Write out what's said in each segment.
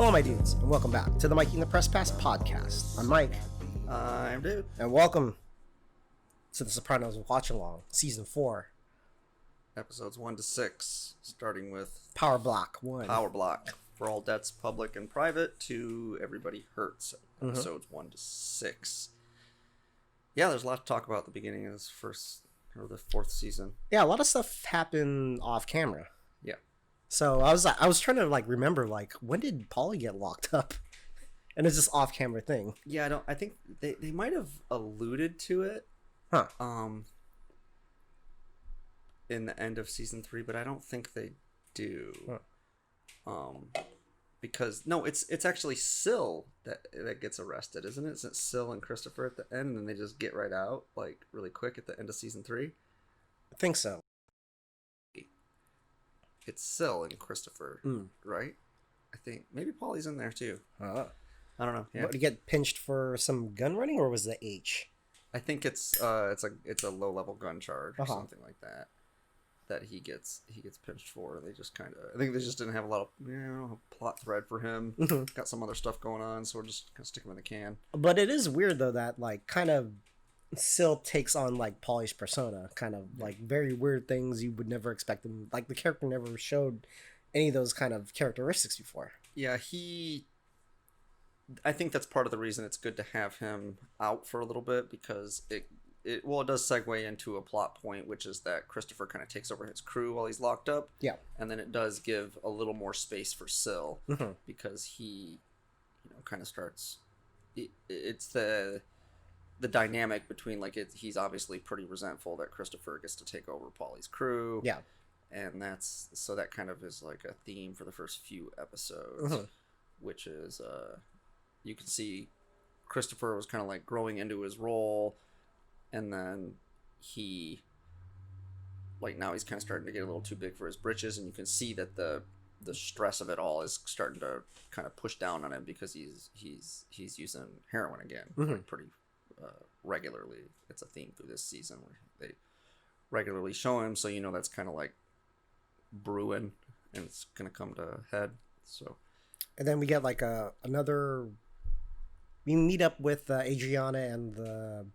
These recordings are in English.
Hello, my dudes, and welcome back to the Mikey and the Press Pass podcast. I'm Mike. I'm Dude. And welcome to the Sopranos Watch Along, Season 4. Episodes 1 to 6, starting with Power Block 1. Power Block. For all debts, public and private, to Everybody Hurts. Episodes 1 to 6. Yeah, there's a lot to talk about at the beginning of this the fourth season. Yeah, a lot of stuff happened off camera. Yeah. So I was trying to remember when did Polly get locked up? And it's just off camera thing. Yeah, I think they might have alluded to it. Huh. In the end of season 3, but I don't think they do. Huh. Because it's actually Syl that gets arrested, isn't it? Isn't it Syl and Christopher at the end, and then they just get right out really quick at the end of season 3? I think so. It's Syl and Christopher, right? I think maybe Polly's in there too. I don't know. Yeah. What, did he get pinched for some gun running, or was the H? I think it's a low level gun charge or something like that. That he gets pinched for. They just I think they just didn't have a lot of plot thread for him. Got some other stuff going on, so we're just gonna stick him in the can. But it is weird though that Syl takes on Polly's persona, very weird things you would never expect him. The character never showed any of those kind of characteristics before. Yeah, I think that's part of the reason it's good to have him out for a little bit, because it does segue into a plot point, which is that Christopher kind of takes over his crew while he's locked up. Yeah. And then it does give a little more space for Syl, because he, kind of starts. It's the dynamic between he's obviously pretty resentful that Christopher gets to take over Polly's crew. Yeah. And that kind of is a theme for the first few episodes, which is you can see Christopher was kind of growing into his role. And then he, now he's kind of starting to get a little too big for his britches, and you can see that the stress of it all is starting to kind of push down on him, because he's using heroin again, pretty regularly. It's a theme through this season where they regularly show him, so that's kind of brewing, and it's gonna come to a head. So, and then we get another. We meet up with Adriana and the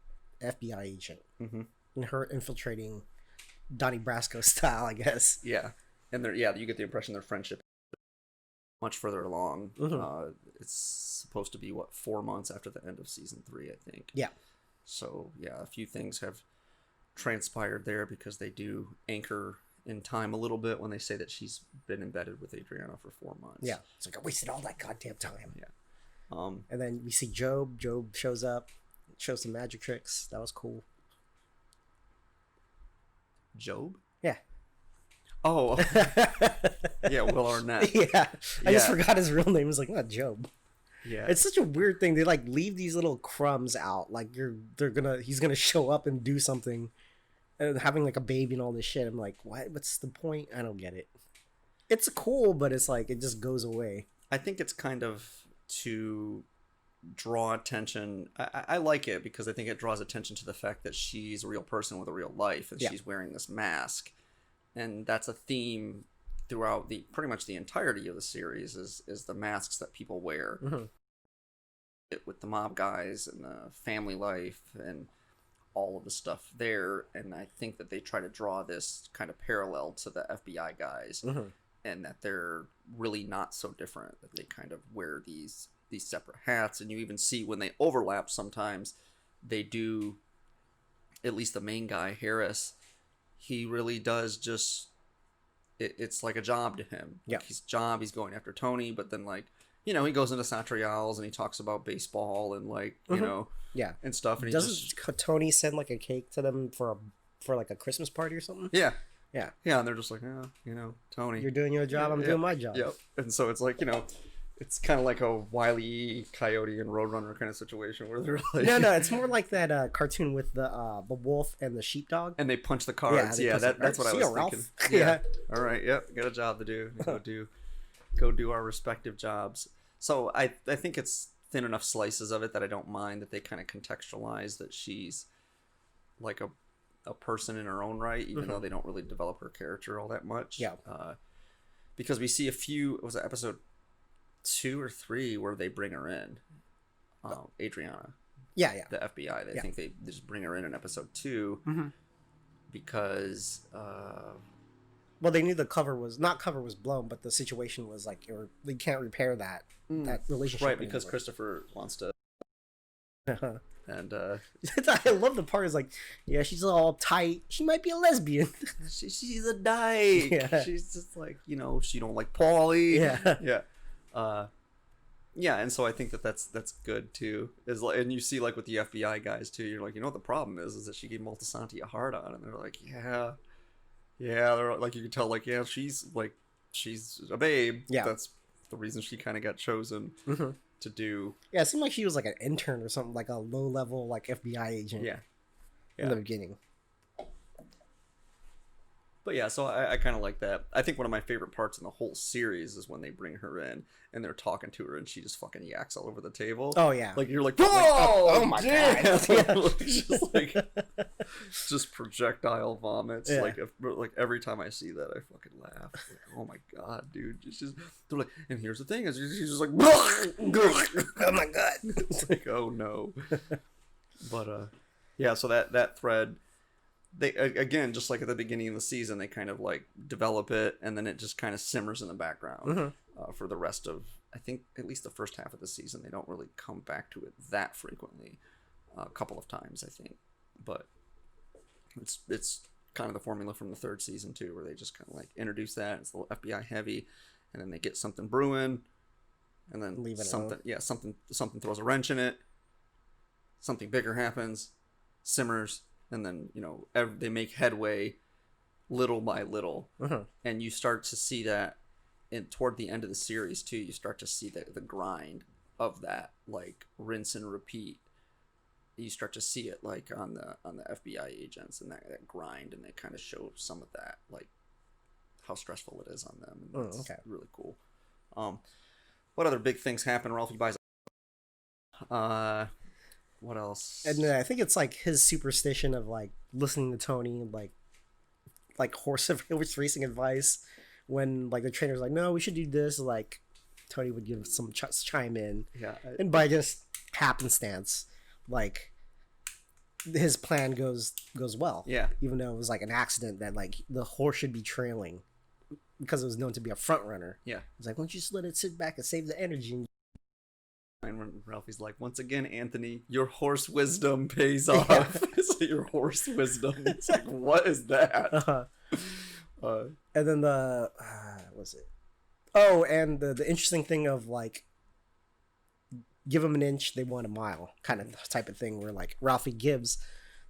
FBI agent, and her infiltrating Donnie Brasco style, I guess. Yeah, and you get the impression their friendship is much further along. It's supposed to be 4 months after the end of season 3, I think. Yeah. So yeah, a few things have transpired there, because they do anchor in time a little bit when they say that she's been embedded with Adriana for 4 months. Yeah, it's I wasted all that goddamn time. Yeah. And then we see Job. Job shows up. Show some magic tricks. That was cool. Job? Yeah. Oh. Yeah, Will Arnett. Yeah. I just forgot his real name. It was not Job. Yeah. It's such a weird thing. They leave these little crumbs out. He's gonna show up and do something, and having a baby and all this shit. I'm what? What's the point? I don't get it. It's cool, but it's it just goes away. I think it's kind of to draw attention. I like it, because I think it draws attention to the fact that she's a real person with a real life, and she's wearing this mask, and that's a theme throughout pretty much the entirety of the series is the masks that people wear, with the mob guys and the family life and all of the stuff there. And I think that they try to draw this kind of parallel to the FBI guys, and that they're really not so different, that they kind of wear these separate hats. And you even see when they overlap, sometimes they do, at least the main guy, Harris, he really does just, it's like a job to him. Yeah. He's going after Tony, but then he goes into Satrials and he talks about baseball and yeah, and stuff. And doesn't Tony send a cake to them for a Christmas party or something? Yeah. Yeah. Yeah, and they're just Tony, you're doing your job, I'm doing my job. Yep. And so it's it's kind of like a Wile E. Coyote and Roadrunner kind of situation where they're no, it's more like that cartoon with the wolf and the sheepdog, and they punch the cards. Yeah, that's what I was thinking. Yeah. All right. Yep. Got a job to do. Go do our respective jobs. So I think it's thin enough slices of it that I don't mind that they kind of contextualize that she's a person in her own right, even though they don't really develop her character all that much. Yeah. Because we see a few. Was it episode 2 or 3 where they bring her in. Adriana. Yeah. The FBI. They think they just bring her in episode 2 because. Well, they knew the cover was blown, but the situation was like they can't repair that relationship. Right, because anymore. Christopher wants to. And I love the part is like, yeah, she's all tight. She might be a lesbian. she's a dyke. Yeah. She's just like, she don't like Paulie. Yeah. Yeah, and so I think that's good too. And you see like with the FBI guys too, you're like, what the problem is that she gave Moltisanti a hard on, and they're like, yeah, they're like, you can tell like, yeah, she's a babe. Yeah, that's the reason she kind of got chosen to do. Yeah, it seemed like she was like an intern or something, like a low level like FBI agent. Yeah. In the beginning. But yeah, so I kind of like that. I think one of my favorite parts in the whole series is when they bring her in and they're talking to her and she just fucking yaks all over the table. Oh yeah, like you're like, oh my god, yeah. just like just projectile vomits. Yeah. Like every time I see that, I fucking laugh. Like, oh my god, dude! It's just they're like, and here's the thing is she's just like, oh my god, it's like, oh no. But yeah, so that thread. They again, just like at the beginning of the season, they kind of like develop it, and then it just kind of simmers in the background for the rest of, I think, at least the first half of the season. They don't really come back to it that frequently, a couple of times, I think, but it's kind of the formula from the third season too, where they just kind of like introduce that. It's a little FBI heavy, and then they get something brewing, and then leave it something, alone. yeah, something throws a wrench in it, something bigger happens, simmers. And then, they make headway little by little. And you start to see that toward the end of the series, too. You start to see the grind of that, like, rinse and repeat. You start to see it, like, on the FBI agents and that grind. And they kind of show some of that, like, how stressful it is on them. And it's really cool. What other big things happen? Ralphie buys what else? And I think it's like his superstition of like listening to Tony, like horse racing advice. When like the trainer's like, no, we should do this. Like Tony would give some chime in. Yeah. And by just happenstance, like his plan goes well. Yeah. Even though it was like an accident that like the horse should be trailing because it was known to be a front runner. Yeah. It's like, why don't you just let it sit back and save the energy? And when Ralphie's like, once again, Anthony, your horse wisdom pays off. It's like, your horse wisdom. It's like, what is that? And then what was it? Oh, and the interesting thing of like, give them an inch, they want a mile, kind of type of thing, where like Ralphie gives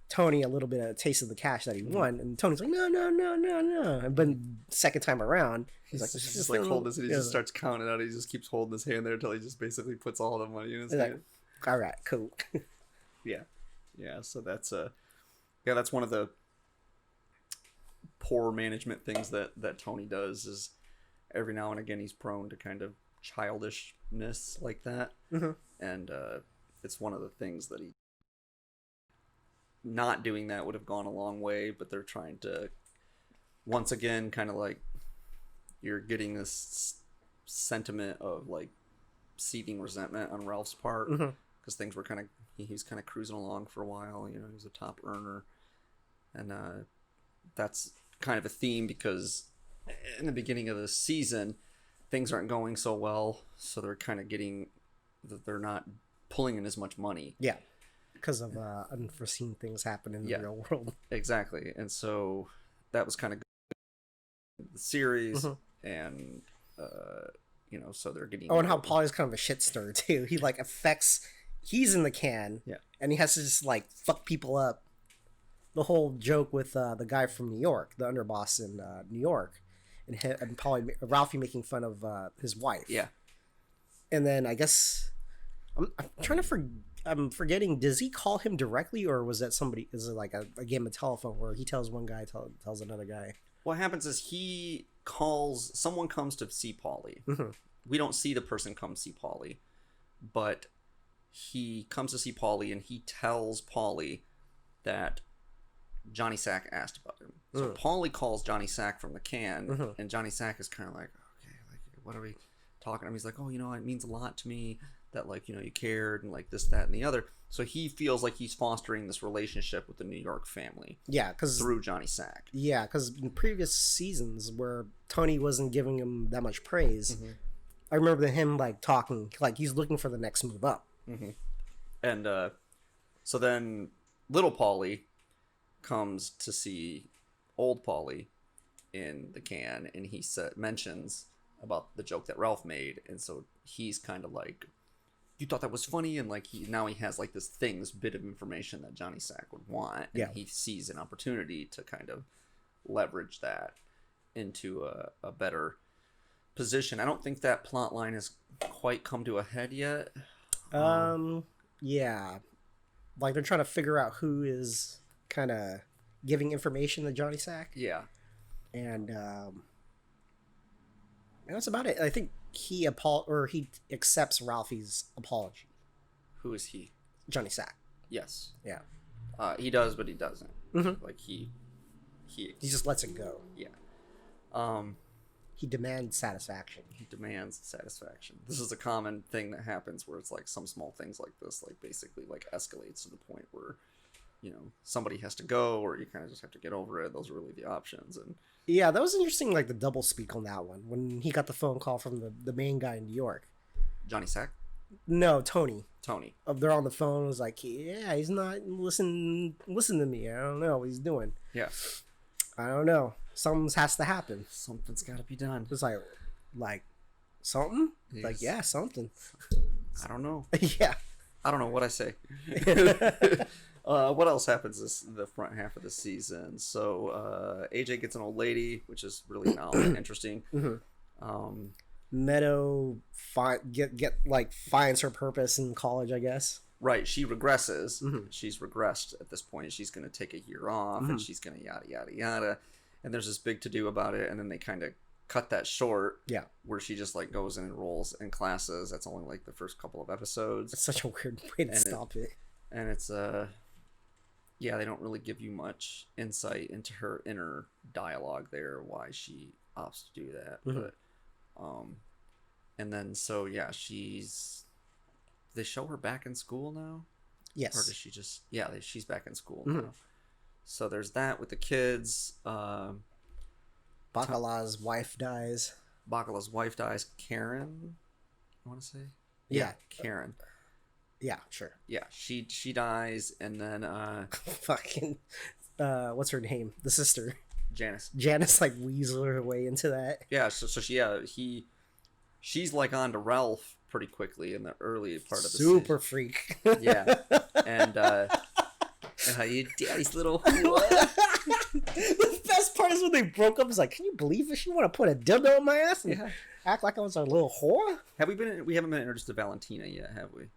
Tony a little bit of a taste of the cash that he won, and Tony's like, no. But second time around, he's like, just like holding this, and he just starts counting out. He just keeps holding his hand there until he just basically puts all the money in his hand. Like, all right, cool. Yeah. So that's that's one of the poor management things that Tony does is every now and again he's prone to kind of childishness like that, and it's one of the things that he. Not doing that would have gone a long way, but they're trying to once again kind of like you're getting this sentiment of like seething resentment on Ralph's part because things were kind of he's kind of cruising along for a while. He's a top earner, and that's kind of a theme because in the beginning of the season things aren't going so well, so they're kind of getting that they're not pulling in as much money. Yeah. Because of unforeseen things happen in the real world. Exactly. And so that was kind of the series, and so they're getting. Oh, and how Paulie's kind of a shit stirrer too. He like affects. He's in the can, and he has to just like fuck people up. The whole joke with the guy from New York, the underboss in New York, and Ralphie making fun of his wife. Yeah. And then I guess I'm trying to I'm forgetting. Does he call him directly, or was that somebody? Is it like a game of telephone where he tells one guy, tells another guy? What happens is someone comes to see Paulie. We don't see the person come see Paulie, but he comes to see Paulie and he tells Paulie that Johnny Sack asked about him. So Paulie calls Johnny Sack from the can, and Johnny Sack is kind of like, okay, like what are we talking to him. He's like, oh, it means a lot to me that, like, you cared and like this, that, and the other. So he feels like he's fostering this relationship with the New York family. Yeah, because through Johnny Sack. Yeah, because in previous seasons where Tony wasn't giving him that much praise, I remember him like talking like he's looking for the next move up. And so then little Paulie comes to see old Paulie in the can, and he mentions about the joke that Ralph made, and so he's kind of like, you thought that was funny, and like he has like this bit of information that Johnny Sack would want, and he sees an opportunity to kind of leverage that into a better position. I don't think that plot line has quite come to a head yet. Yeah, like they're trying to figure out who is kind of giving information to Johnny Sack. Yeah, and that's about it. I think he accepts Ralphie's apology. Who is he? Johnny Sack. Yes. Yeah. He does, but he doesn't. Like he just lets it go. Yeah. He demands satisfaction. This is a common thing that happens where it's like some small things like this, like basically like escalates to the point where, somebody has to go, or you kind of just have to get over it. Those are really the options. And yeah, that was interesting. Like the double speak on that one when he got the phone call from the main guy in New York. Johnny Sack? No, Tony. They're on the phone. It was like, yeah, he's not listening to me. I don't know what he's doing. Yeah. I don't know. Something has to happen. Something's got to be done. It's like something? Yes. Like, yeah, something. I don't know. Yeah. I don't know what I say. What else happens the front half of the season? So AJ gets an old lady, which is really now interesting. Meadow finds her purpose in college, I guess. Right, she regresses. She's regressed at this point. She's going to take a year off, and she's going to yada yada yada. And there's this big to do about it, and then they kind of cut that short. Yeah, where she just like goes and enrolls in classes. That's only like the first couple of episodes. It's such a weird way to stop it. And it's yeah, they don't really give you much insight into her inner dialogue there, why she opts to do that. But and then so yeah, they show her back in school now. Yes. Or does she just she's back in school now. So there's that with the kids. Bacala's wife dies. Karen, I want to say. Yeah, Karen. Yeah, sure. Yeah, she dies, and then fucking what's her name? The sister. Janice like weasel her way into that. Yeah, so she's like on to Ralph pretty quickly in the early part of the super freak. Yeah. And you daddy's little The best part is when they broke up. It's like, can you believe it? She want to put a dildo in my ass and act like I was a little whore? We haven't been introduced to Valentina yet, have we?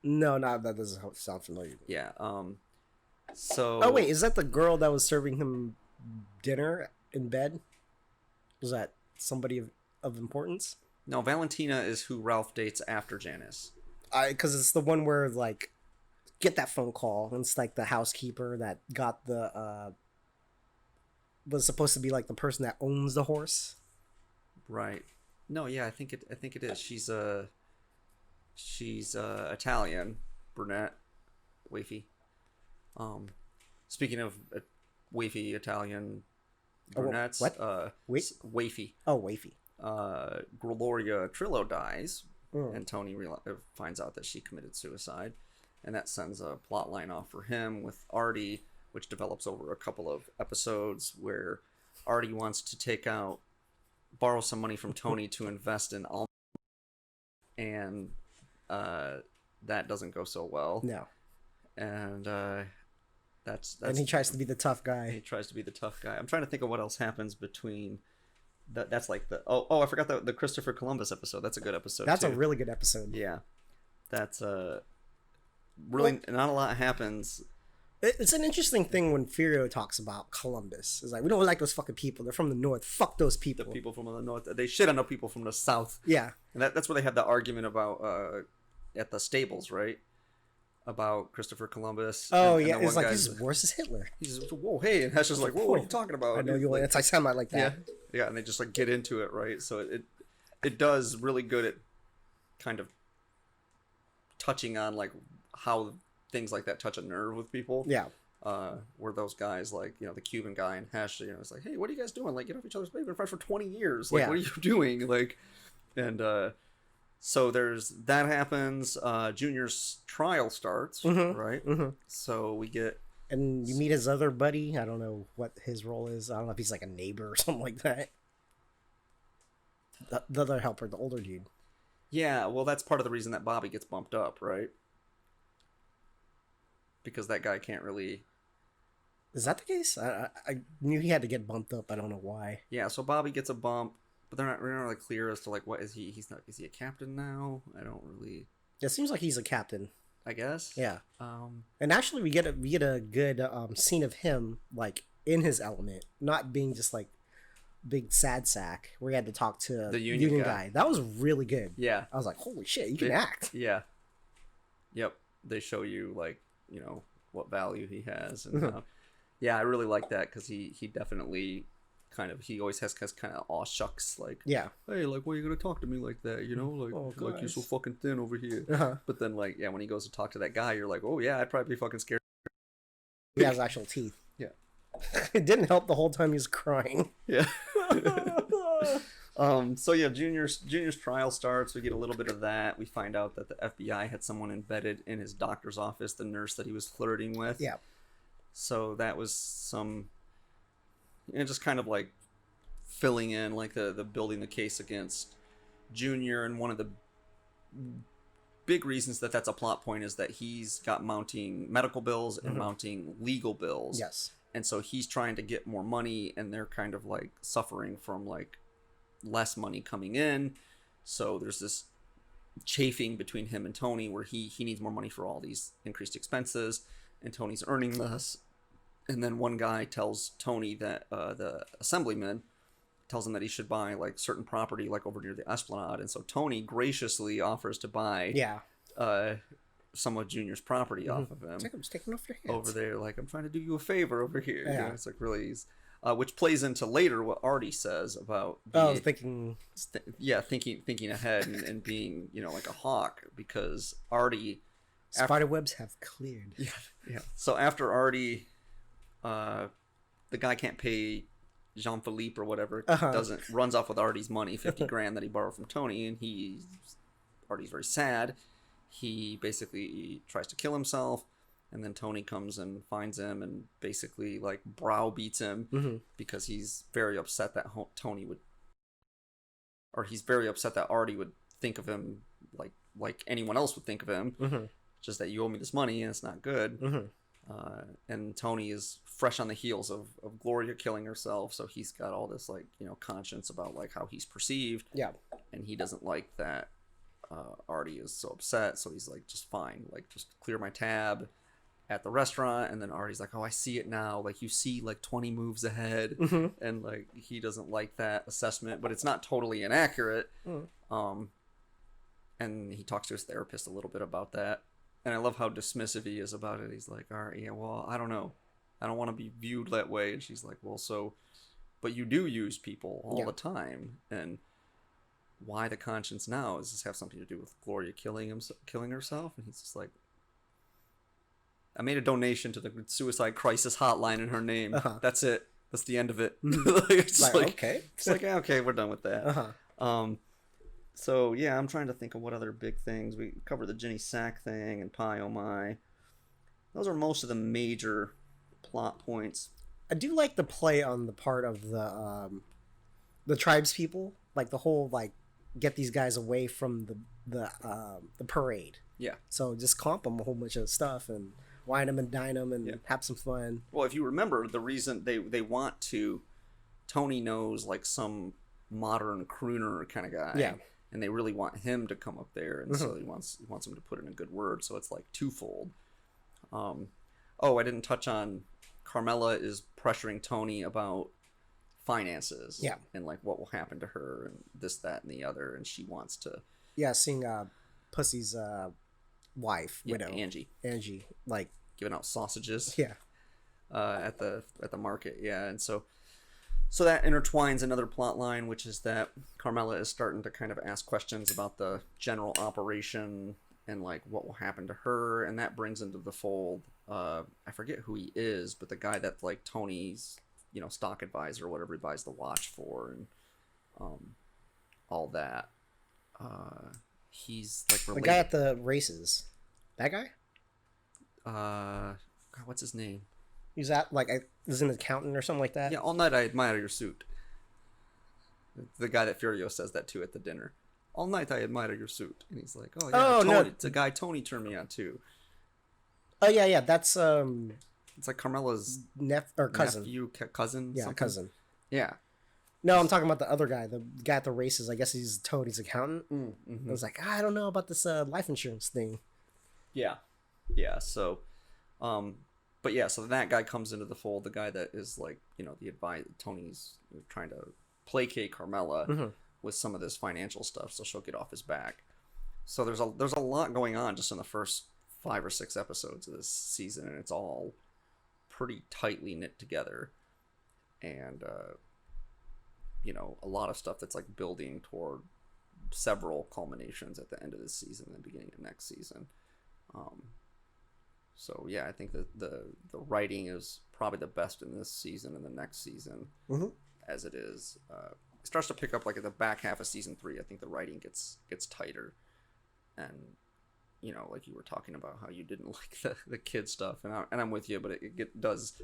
No, that doesn't sound familiar. Yeah. So. Oh wait, is that the girl that was serving him dinner in bed? Was that somebody of importance? No, Valentina is who Ralph dates after Janice. Because it's the one where like get that phone call, and it's like the housekeeper that got the was supposed to be like the person that owns the horse. Right. No, yeah, I think it is. She's Italian, brunette, wafy. Speaking of wafy Italian brunettes, what? wafy. Oh, wafy. Gloria Trillo dies, and Tony finds out that she committed suicide, and that sends a plot line off for him with Artie, which develops over a couple of episodes where Artie wants to borrow some money from Tony to invest in Alma, and that doesn't go so well. No. And that's and he tries to be the tough guy. I'm trying to think of what else happens between that's like the I forgot the Christopher Columbus episode. That's a good episode. That's a really good episode. Yeah. That's really not a lot happens. It's an interesting thing when Furio talks about Columbus. It's like, we don't like those fucking people. They're from the north. Fuck those people. The people from the north. They shit on the people from the south. Yeah. And that's where they had the argument about at the stables, right? About Christopher Columbus. Oh, yeah. It's like, he's worse as Hitler. He's just, whoa, hey. And Hesha's like, whoa, what are you talking about? I know you're anti-Semite like that. Yeah, and they just like get into it, right? So it does really good at kind of touching on like how things like that touch a nerve with people. Yeah. Where those guys, like, you know, the Cuban guy and Hesh, you know, it's like, hey, what are you guys doing? Like, get off each other's. We've been friends for 20 years. Like, what are you doing? Like, and so there's that happens. Junior's trial starts, right? So we get, and you meet his other buddy. I don't know what his role is. I don't know if he's like a neighbor or something like that. The other helper, the older dude. Yeah, well, that's part of the reason that Bobby gets bumped up, right? Because that guy can't really. Is that the case? I knew he had to get bumped up. I don't know why. Yeah, so Bobby gets a bump, but they're not really clear as to like what is he? He's not. Is he a captain now? I don't really. It seems like he's a captain. I guess. Yeah. And actually, we get a good scene of him like in his element, not being just like big sad sack. Where he had to talk to the union guy. That was really good. Yeah. I was like, holy shit, you can act. Yeah. Yep. They show you like, you know, what value he has, and yeah, I really like that because he definitely kind of, he always has kind of aw shucks, like, yeah, hey, like, why are you gonna talk to me like that, you know, like, like you're so fucking thin over here. But then like, yeah, when he goes to talk to that guy, you're like, oh yeah, I'd probably be fucking scared. He has actual teeth. Yeah. It didn't help the whole time he was crying. Yeah. So yeah, Junior's trial starts. We get a little bit of that. We find out that the FBI had someone embedded in his doctor's office, the nurse that he was flirting with. Yeah. So that was some, you know, just kind of like filling in, like the building the case against Junior. And one of the big reasons that that's a plot point is that he's got mounting medical bills and mounting legal bills. Yes. And so he's trying to get more money, and they're kind of like suffering from like less money coming in. So there's this chafing between him and Tony where he needs more money for all these increased expenses, and Tony's earning less. And then one guy tells Tony that the assemblyman tells him that he should buy like certain property like over near the Esplanade, and so Tony graciously offers to buy some of Junior's property off of him. It's like I'm just taking off your hands over there, like, I'm trying to do you a favor over here. Yeah. You know, it's like really, which plays into later what Artie says about. I was thinking, thinking ahead and being, you know, like a hawk, because Artie. Spiderwebs have cleared. Yeah. So after Artie, the guy can't pay Jean-Philippe or whatever, runs off with Artie's money, 50 grand that he borrowed from Tony, and Artie's very sad. He basically tries to kill himself, and then Tony comes and finds him and basically like browbeats him because he's very upset that he's very upset that Artie would think of him like anyone else would think of him. Just that you owe me this money and it's not good. And Tony is fresh on the heels of Gloria killing herself, so he's got all this like, you know, conscience about like how he's perceived. Yeah. And he doesn't like that Artie is so upset, so he's like, just fine, like just clear my tab at the restaurant. And then Artie's like, oh, I see it now, like you see like 20 moves ahead. And like he doesn't like that assessment, but it's not totally inaccurate. And he talks to his therapist a little bit about that, and I love how dismissive he is about it. He's like, all right, yeah, well, I don't know, I don't want to be viewed that way. And she's like, well, so but you do use people all the time, and why the conscience now? Does this have something to do with Gloria killing herself? And he's just like, I made a donation to the suicide crisis hotline in her name. That's it. That's the end of it. It's like, okay. It's like, yeah, okay, we're done with that. So yeah, I'm trying to think of what other big things. We covered the Ginny Sack thing and Pie Oh My. Those are most of the major plot points. I do like the play on the part of the tribes people, like the whole like get these guys away from the parade. Yeah. So just comp them a whole bunch of stuff and wine them and dine them and have some fun. Well, if you remember, the reason they want to, Tony knows like some modern crooner kind of guy. Yeah. And they really want him to come up there, and so he wants him to put in a good word. So it's like twofold. I didn't touch on Carmela is pressuring Tony about finances. Yeah. And like what will happen to her and this, that, and the other, and she wants to. Yeah, seeing Pussy's wife, widow, Angie, like giving out sausages. Yeah. At the market, yeah, and so So that intertwines another plot line, which is that Carmela is starting to kind of ask questions about the general operation and like what will happen to her, and that brings into the fold. I forget who he is, but the guy that like Tony's, stock advisor or whatever he buys the watch for, and all that. He's like The related. guy at the races. That guy? God, what's his name? He's at like is an accountant or something like that. Yeah, all night I admire your suit. The guy that Furio says that to at the dinner. All night I admire your suit, and he's like, "Oh yeah, Tony, no. it's a guy Tony turned me on too." Oh yeah, that's It's like Carmela's cousin. nephew, cousin. Yeah, something? cousin. Yeah. No, I'm talking about the other guy, the guy at the races. I guess he's Tony's accountant. Mm-hmm. I was like, I don't know about this life insurance thing. Yeah. So, but yeah, so that guy comes into the fold. The guy that is like, the advice. Tony's trying to placate Carmela with some of this financial stuff, so she'll get off his back. So there's a lot going on just in the first 5 or 6 episodes of this season, and it's all pretty tightly knit together, and a lot of stuff that's like building toward several culminations at the end of this season and the beginning of next season. So yeah, I think that the writing is probably the best in this season and the next season, as it is. It starts to pick up like at the back half of season 3. I think the writing gets tighter, and like you were talking about how you didn't like the kid stuff, and I'm with you, but it does.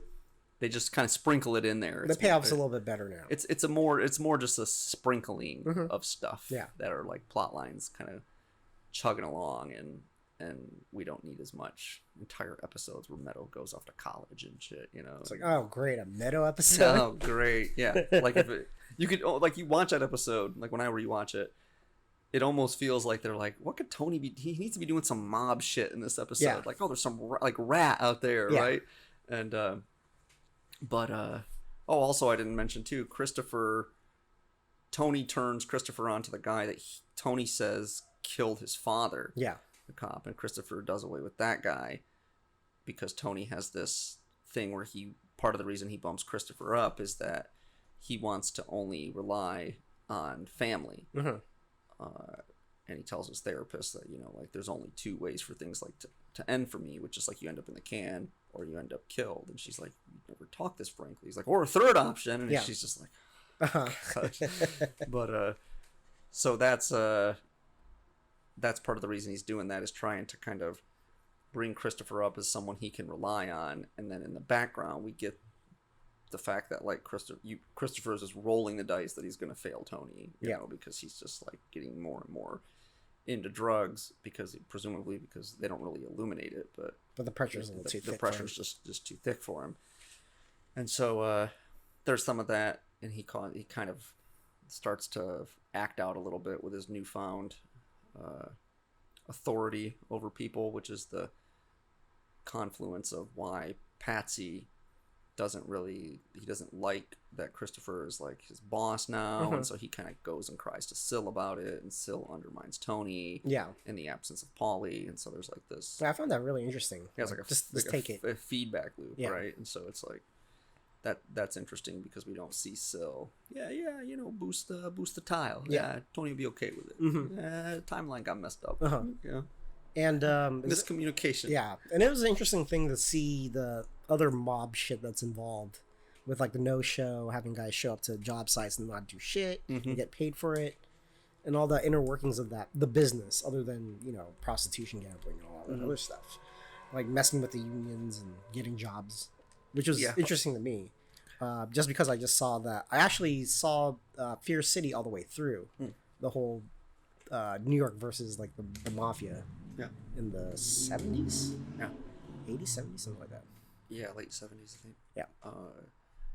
They just kind of sprinkle it in there. The payoff's a little bit better now. It's more just a sprinkling of stuff that are like plot lines kind of chugging along, and we don't need as much entire episodes where Meadow goes off to college and shit. It's like, oh great, a Meadow episode. Oh great, yeah. Like if you could you watch that episode, like when I rewatch it, it almost feels like they're like, what could Tony be? He needs to be doing some mob shit in this episode. Yeah. Like, oh, there's some like rat out there, right? And also I didn't mention too, Tony turns Christopher onto the guy that Tony says killed his father. Yeah. The cop, and Christopher does away with that guy because Tony has this thing where part of the reason he bumps Christopher up is that he wants to only rely on family. And he tells his therapist that like there's only 2 ways for things like to end for me, which is like you end up in the can or you end up killed. And she's like, "You never talked this frankly." He's like, "Or a third option," and she's just like, but so that's part of the reason he's doing that, is trying to kind of bring Christopher up as someone he can rely on, and then in the background we get the fact that like Christopher is just rolling the dice that he's going to fail Tony, you know, because he's just like getting more and more into drugs presumably because they don't really illuminate it, but the pressure's a little too thick. The pressure's just too thick for him, and so there's some of that, and he kind of starts to act out a little bit with his newfound authority over people, which is the confluence of why Patsy doesn't like that Christopher is like his boss now, and so he kind of goes and cries to Syl about it, and Syl undermines Tony in the absence of Polly, and so there's like this. I found that really interesting. Yeah, it's like a feedback loop, right? And so it's like that's interesting because we don't see Syl. Boost the tile. Yeah, Tony will be okay with it. Timeline got messed up. Yeah. And miscommunication. Yeah, and it was an interesting thing to see the other mob shit that's involved with like the no-show, having guys show up to job sites and not do shit and get paid for it, and all the inner workings of the business, other than prostitution, gambling, and all that other stuff, like messing with the unions and getting jobs, which was interesting to me. Just because I just saw that, I actually saw Fear City all the way through, the whole New York versus like the mafia. Yeah. In the 70s? Yeah. 80s, 70s, something like that. Yeah, late 70s, I think.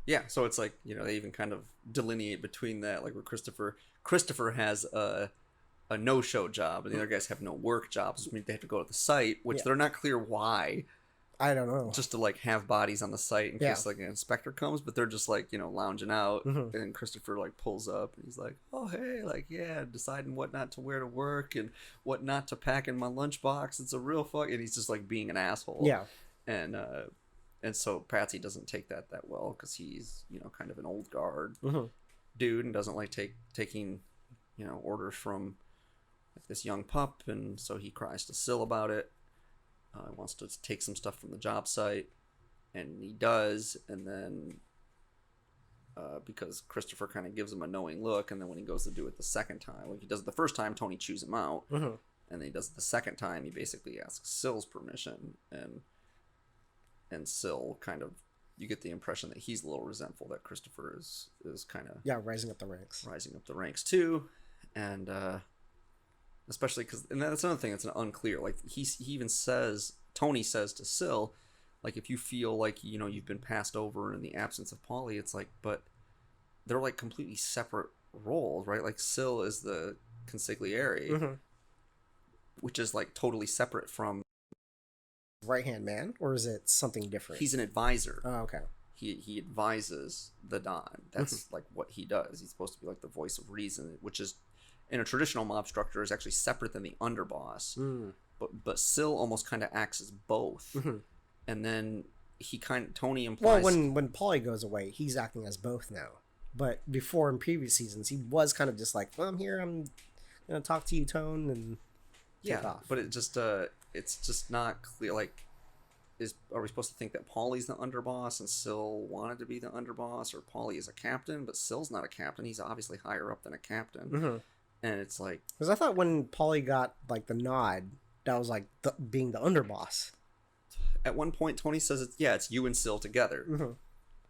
Yeah. So it's like, they even kind of delineate between that, like where Christopher has a no-show job, and the other guys have no work jobs, which means they have to go to the site, which they're not clear why. I don't know. Just to like have bodies on the site in case like an inspector comes, but they're just like, lounging out, and Christopher like pulls up and he's like, "Oh hey, like deciding what not to wear to work and what not to pack in my lunchbox. It's a real fuck," and he's just like being an asshole. Yeah. And and so Patsy doesn't take that well because he's, you know, kind of an old guard Mm-hmm. dude and doesn't like taking, you know, orders from this young pup, and so he cries to Syl about it. He wants to take some stuff from the job site, and he does, and then because Christopher kind of gives him a knowing look, and then when he goes to do it the second time, like he does it the first time, Tony chews him out, Mm-hmm. and then he does it the second time, he basically asks Syl's permission, and Syl kind of, you get the impression that he's a little resentful that Christopher is kind of rising up the ranks too, and especially because, and that's another thing that's unclear. Like he even says, Tony says to Syl, like, if you feel like, you know, you've been passed over in the absence of Paulie, it's like, but they're like completely separate roles, right? Like Syl is the consigliere, mm-hmm. which is like totally separate from right-hand man, or is it something different? He's an advisor. Oh, okay. He advises the Don. That's like what he does. He's supposed to be like the voice of reason, which is in a traditional mob structure is actually separate than the underboss. But Syl almost kind of acts as both. Mm-hmm. And then Tony implies, well, when Paulie goes away, he's acting as both now. But before, in previous seasons, he was kind of just like, well, I'm here, I'm gonna talk to you, Tone, and take off. But it's just not clear. Like, are we supposed to think that Paulie's the underboss and Syl wanted to be the underboss, or Paulie is a captain but Syl's not a captain? He's obviously higher up than a captain. Mm-hmm. And it's like, because I thought when Paulie got like the nod, that was like being the underboss. At one point, Tony says, it's you and Syl together. Mm-hmm.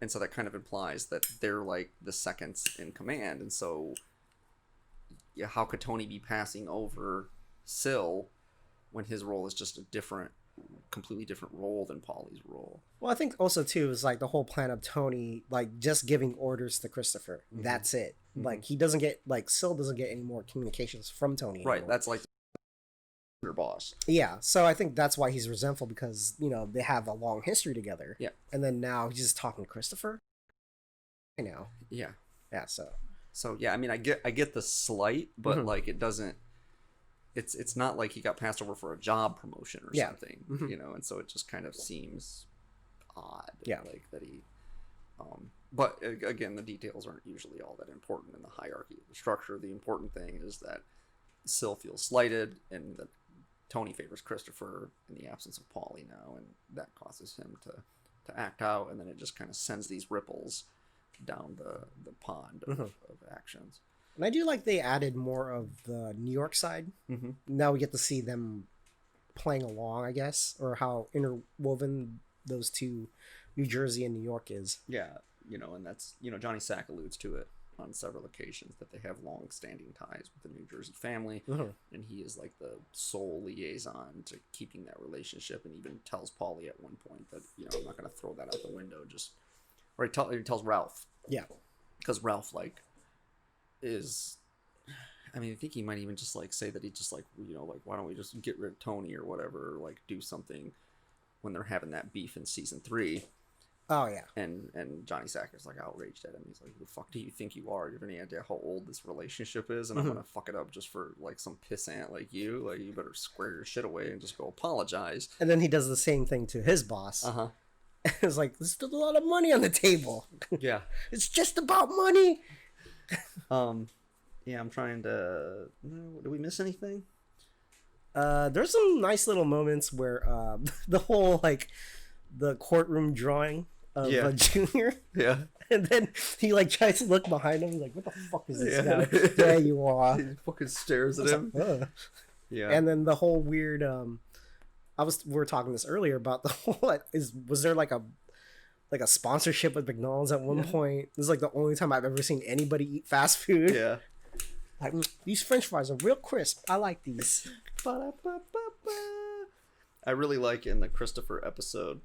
And so that kind of implies that they're like the seconds in command. And so, yeah, how could Tony be passing over Syl when his role is just completely different role than Paulie's role? Well, I think also too is like the whole plan of Tony like just giving orders to Christopher. Mm-hmm. That's it. Mm-hmm. Like he doesn't get, like Syl doesn't get any more communications from Tony anymore. Right. That's like boss. Yeah, so I think that's why he's resentful, because, you know, they have a long history together. Yeah. And then now he's just talking to Christopher. I know. Yeah. Yeah, so yeah, I mean, I get the slight, but mm-hmm. like it doesn't, it's not like he got passed over for a job promotion or something, mm-hmm. you know, and so it just kind of seems odd. Yeah. Like that he but again, the details aren't usually all that important in the hierarchy of the structure. The important thing is that Syl feels slighted, and that Tony favors Christopher in the absence of Paulie now, and that causes him to act out, and then it just kind of sends these ripples down the pond of, mm-hmm. of actions. And I do like they added more of the New York side. Mm-hmm. Now we get to see them playing along, I guess, or how interwoven those two, New Jersey and New York, is. Yeah, you know, and that's, you know, Johnny Sack alludes to it on several occasions, that they have long-standing ties with the New Jersey family, mm-hmm. and he is like the sole liaison to keeping that relationship, and even tells Paulie at one point that, you know, I'm not going to throw that out the window, or he tells Ralph. Yeah. Because Ralph, like, is, I mean, I think he might even just, like, say that he just, like, you know, like, why don't we just get rid of Tony or whatever, or, like, do something when they're having that beef in season 3. Oh, yeah. And Johnny Sack is, like, outraged at him. He's like, who the fuck do you think you are? You have any idea how old this relationship is? And mm-hmm. I'm going to fuck it up just for, like, some pissant like you? Like, you better square your shit away and just go apologize. And then he does the same thing to his boss. Uh-huh. It's like, there's still a lot of money on the table. Yeah. It's just about money. Yeah, I'm trying to... Do we miss anything? There's some nice little moments where the whole, like, the courtroom drawing of a Junior. Yeah. And then he, like, tries to look behind him. He's like, what the fuck is this guy? There you are. He fucking stares at him. Like, yeah. And then the whole weird... we were talking this earlier about the whole... Was there, like, a sponsorship with McDonald's at one point? This is, like, the only time I've ever seen anybody eat fast food. Yeah. Like, these French fries are real crisp. I like these. I really like in the Christopher episode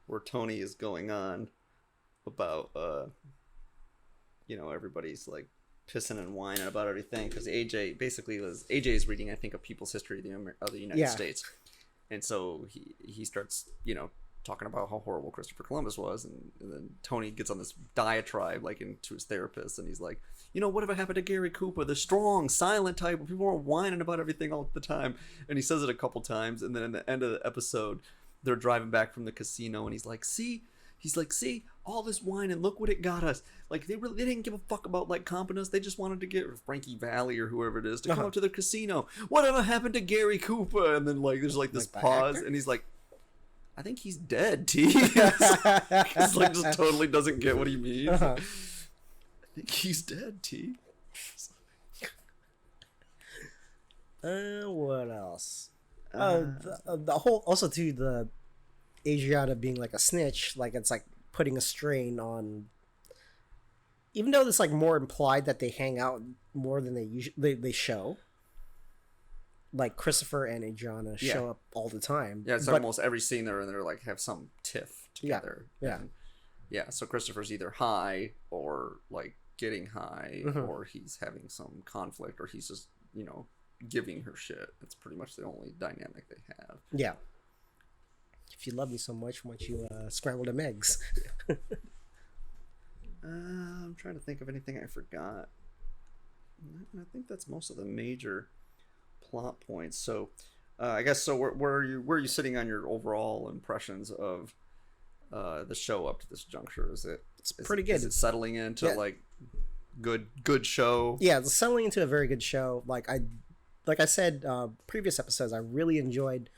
where Tony is going on about, you know, everybody's like pissing and whining about everything, because AJ is reading, I think, a People's History of the United States, and so he starts, you know, talking about how horrible Christopher Columbus was, and then Tony gets on this diatribe, like, into his therapist, and he's like, you know, whatever happened to Gary Cooper, the strong, silent type where people were whining about everything all the time? And he says it a couple times, and then in the end of the episode, they're driving back from the casino, and he's like, see, all this wine, and look what it got us. Like, they didn't give a fuck about like comping us. They just wanted to get Frankie Valli or whoever it is to come up to the casino. Whatever happened to Gary Cooper? And then like there's like this pause, and he's like, I think he's dead, T. He's like just totally doesn't get what he means. I think he's dead, T. What else? The whole, also too, the Adriana being like a snitch, like it's like putting a strain on, even though it's like more implied that they hang out more than they usually they show. Like Christopher and Adriana show up all the time. Yeah, it's almost every scene they're like have some tiff together. Yeah. And so Christopher's either high or like getting high, or he's having some conflict, or he's just, you know, giving her shit. It's pretty much the only dynamic they have. Yeah. If you love me so much, why don't you scramble them eggs? I'm trying to think of anything I forgot. I think that's most of the major plot points. So I guess, so where are you sitting on your overall impressions of the show up to this juncture? It's pretty good. Is it settling into like good show? Yeah, it's settling into a very good show. Like I said previous episodes, I really enjoyed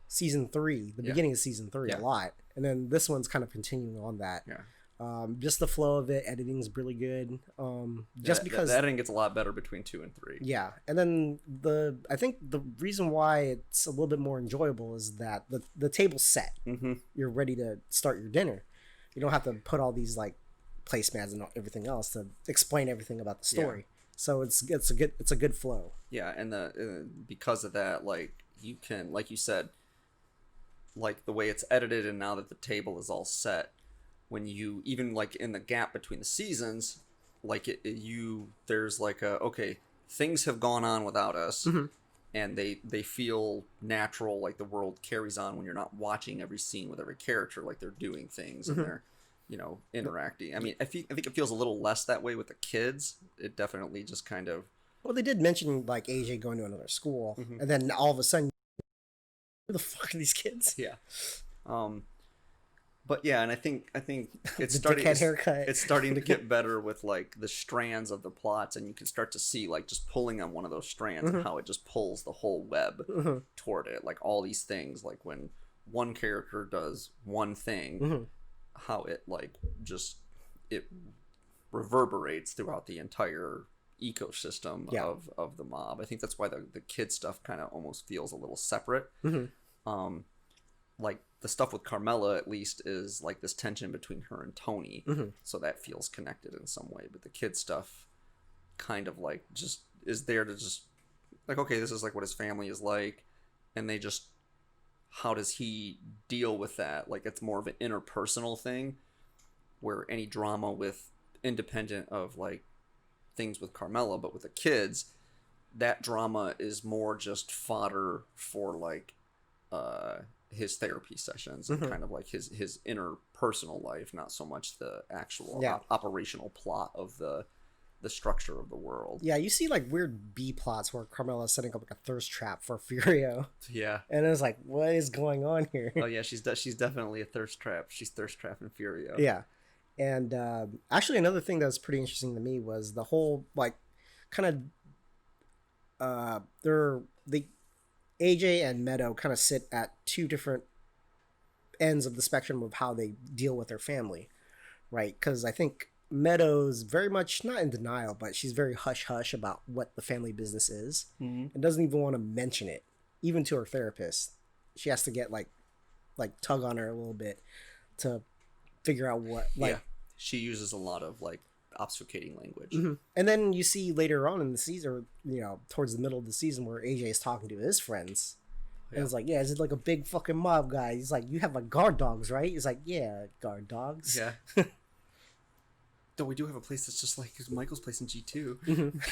season 3, the beginning of season 3 a lot, and then this one's kind of continuing on that. Just the flow of it, editing's really good. Just because the editing gets a lot better between 2 and 3. Yeah, and then I think the reason why it's a little bit more enjoyable is that the table's set. You're ready to start your dinner. You don't have to put all these like placemats and everything else to explain everything about the story. So it's a good flow. Yeah, and because of that, like you can, like you said, like the way it's edited, and now that the table is all set, when you even like in the gap between the seasons, like there's like okay, things have gone on without us, and they feel natural, like the world carries on when you're not watching every scene with every character, like they're doing things and they're, you know, interacting. I mean, I think it feels a little less that way with the kids. It definitely just kind of, well, they did mention like AJ going to another school, and then all of a sudden, who the fuck are these kids? Yeah. But yeah, and I think it's it's starting to get better with like the strands of the plots, and you can start to see like just pulling on one of those strands and how it just pulls the whole web toward it. Like all these things, like when one character does one thing, how it like just it reverberates throughout the entire ecosystem of the mob. I think that's why the kid stuff kind of almost feels a little separate. Like the stuff with Carmela at least is like this tension between her and Tony, so that feels connected in some way. But the kid stuff kind of like just is there to just like, okay, this is like what his family is like, and they just, how does he deal with that? Like it's more of an interpersonal thing, where any drama with independent of like things with Carmela, but with the kids, that drama is more just fodder for like his therapy sessions and kind of like his interpersonal life, not so much the actual operational plot of the structure of the world. Yeah, you see like weird B plots where Carmela's setting up like a thirst trap for Furio. Yeah, and it's like, what is going on here? Oh yeah, she's definitely a thirst trap. She's thirst trapping Furio. Yeah, and actually another thing that was pretty interesting to me was the whole like kind of AJ and Meadow kind of sit at two different ends of the spectrum of how they deal with their family, right? Because I think Meadow's very much not in denial, but she's very hush-hush about what the family business is, and doesn't even want to mention it, even to her therapist. She has to get like tug on her a little bit to figure out what she uses a lot of like obfuscating language. And then you see later on in the season, or you know, towards the middle of the season, where AJ is talking to his friends, and it's like, yeah, is it like a big fucking mob guy? He's like, you have like guard dogs, right? He's like, yeah, guard dogs. Yeah. Though we do have a place that's just like Michael's place in G2.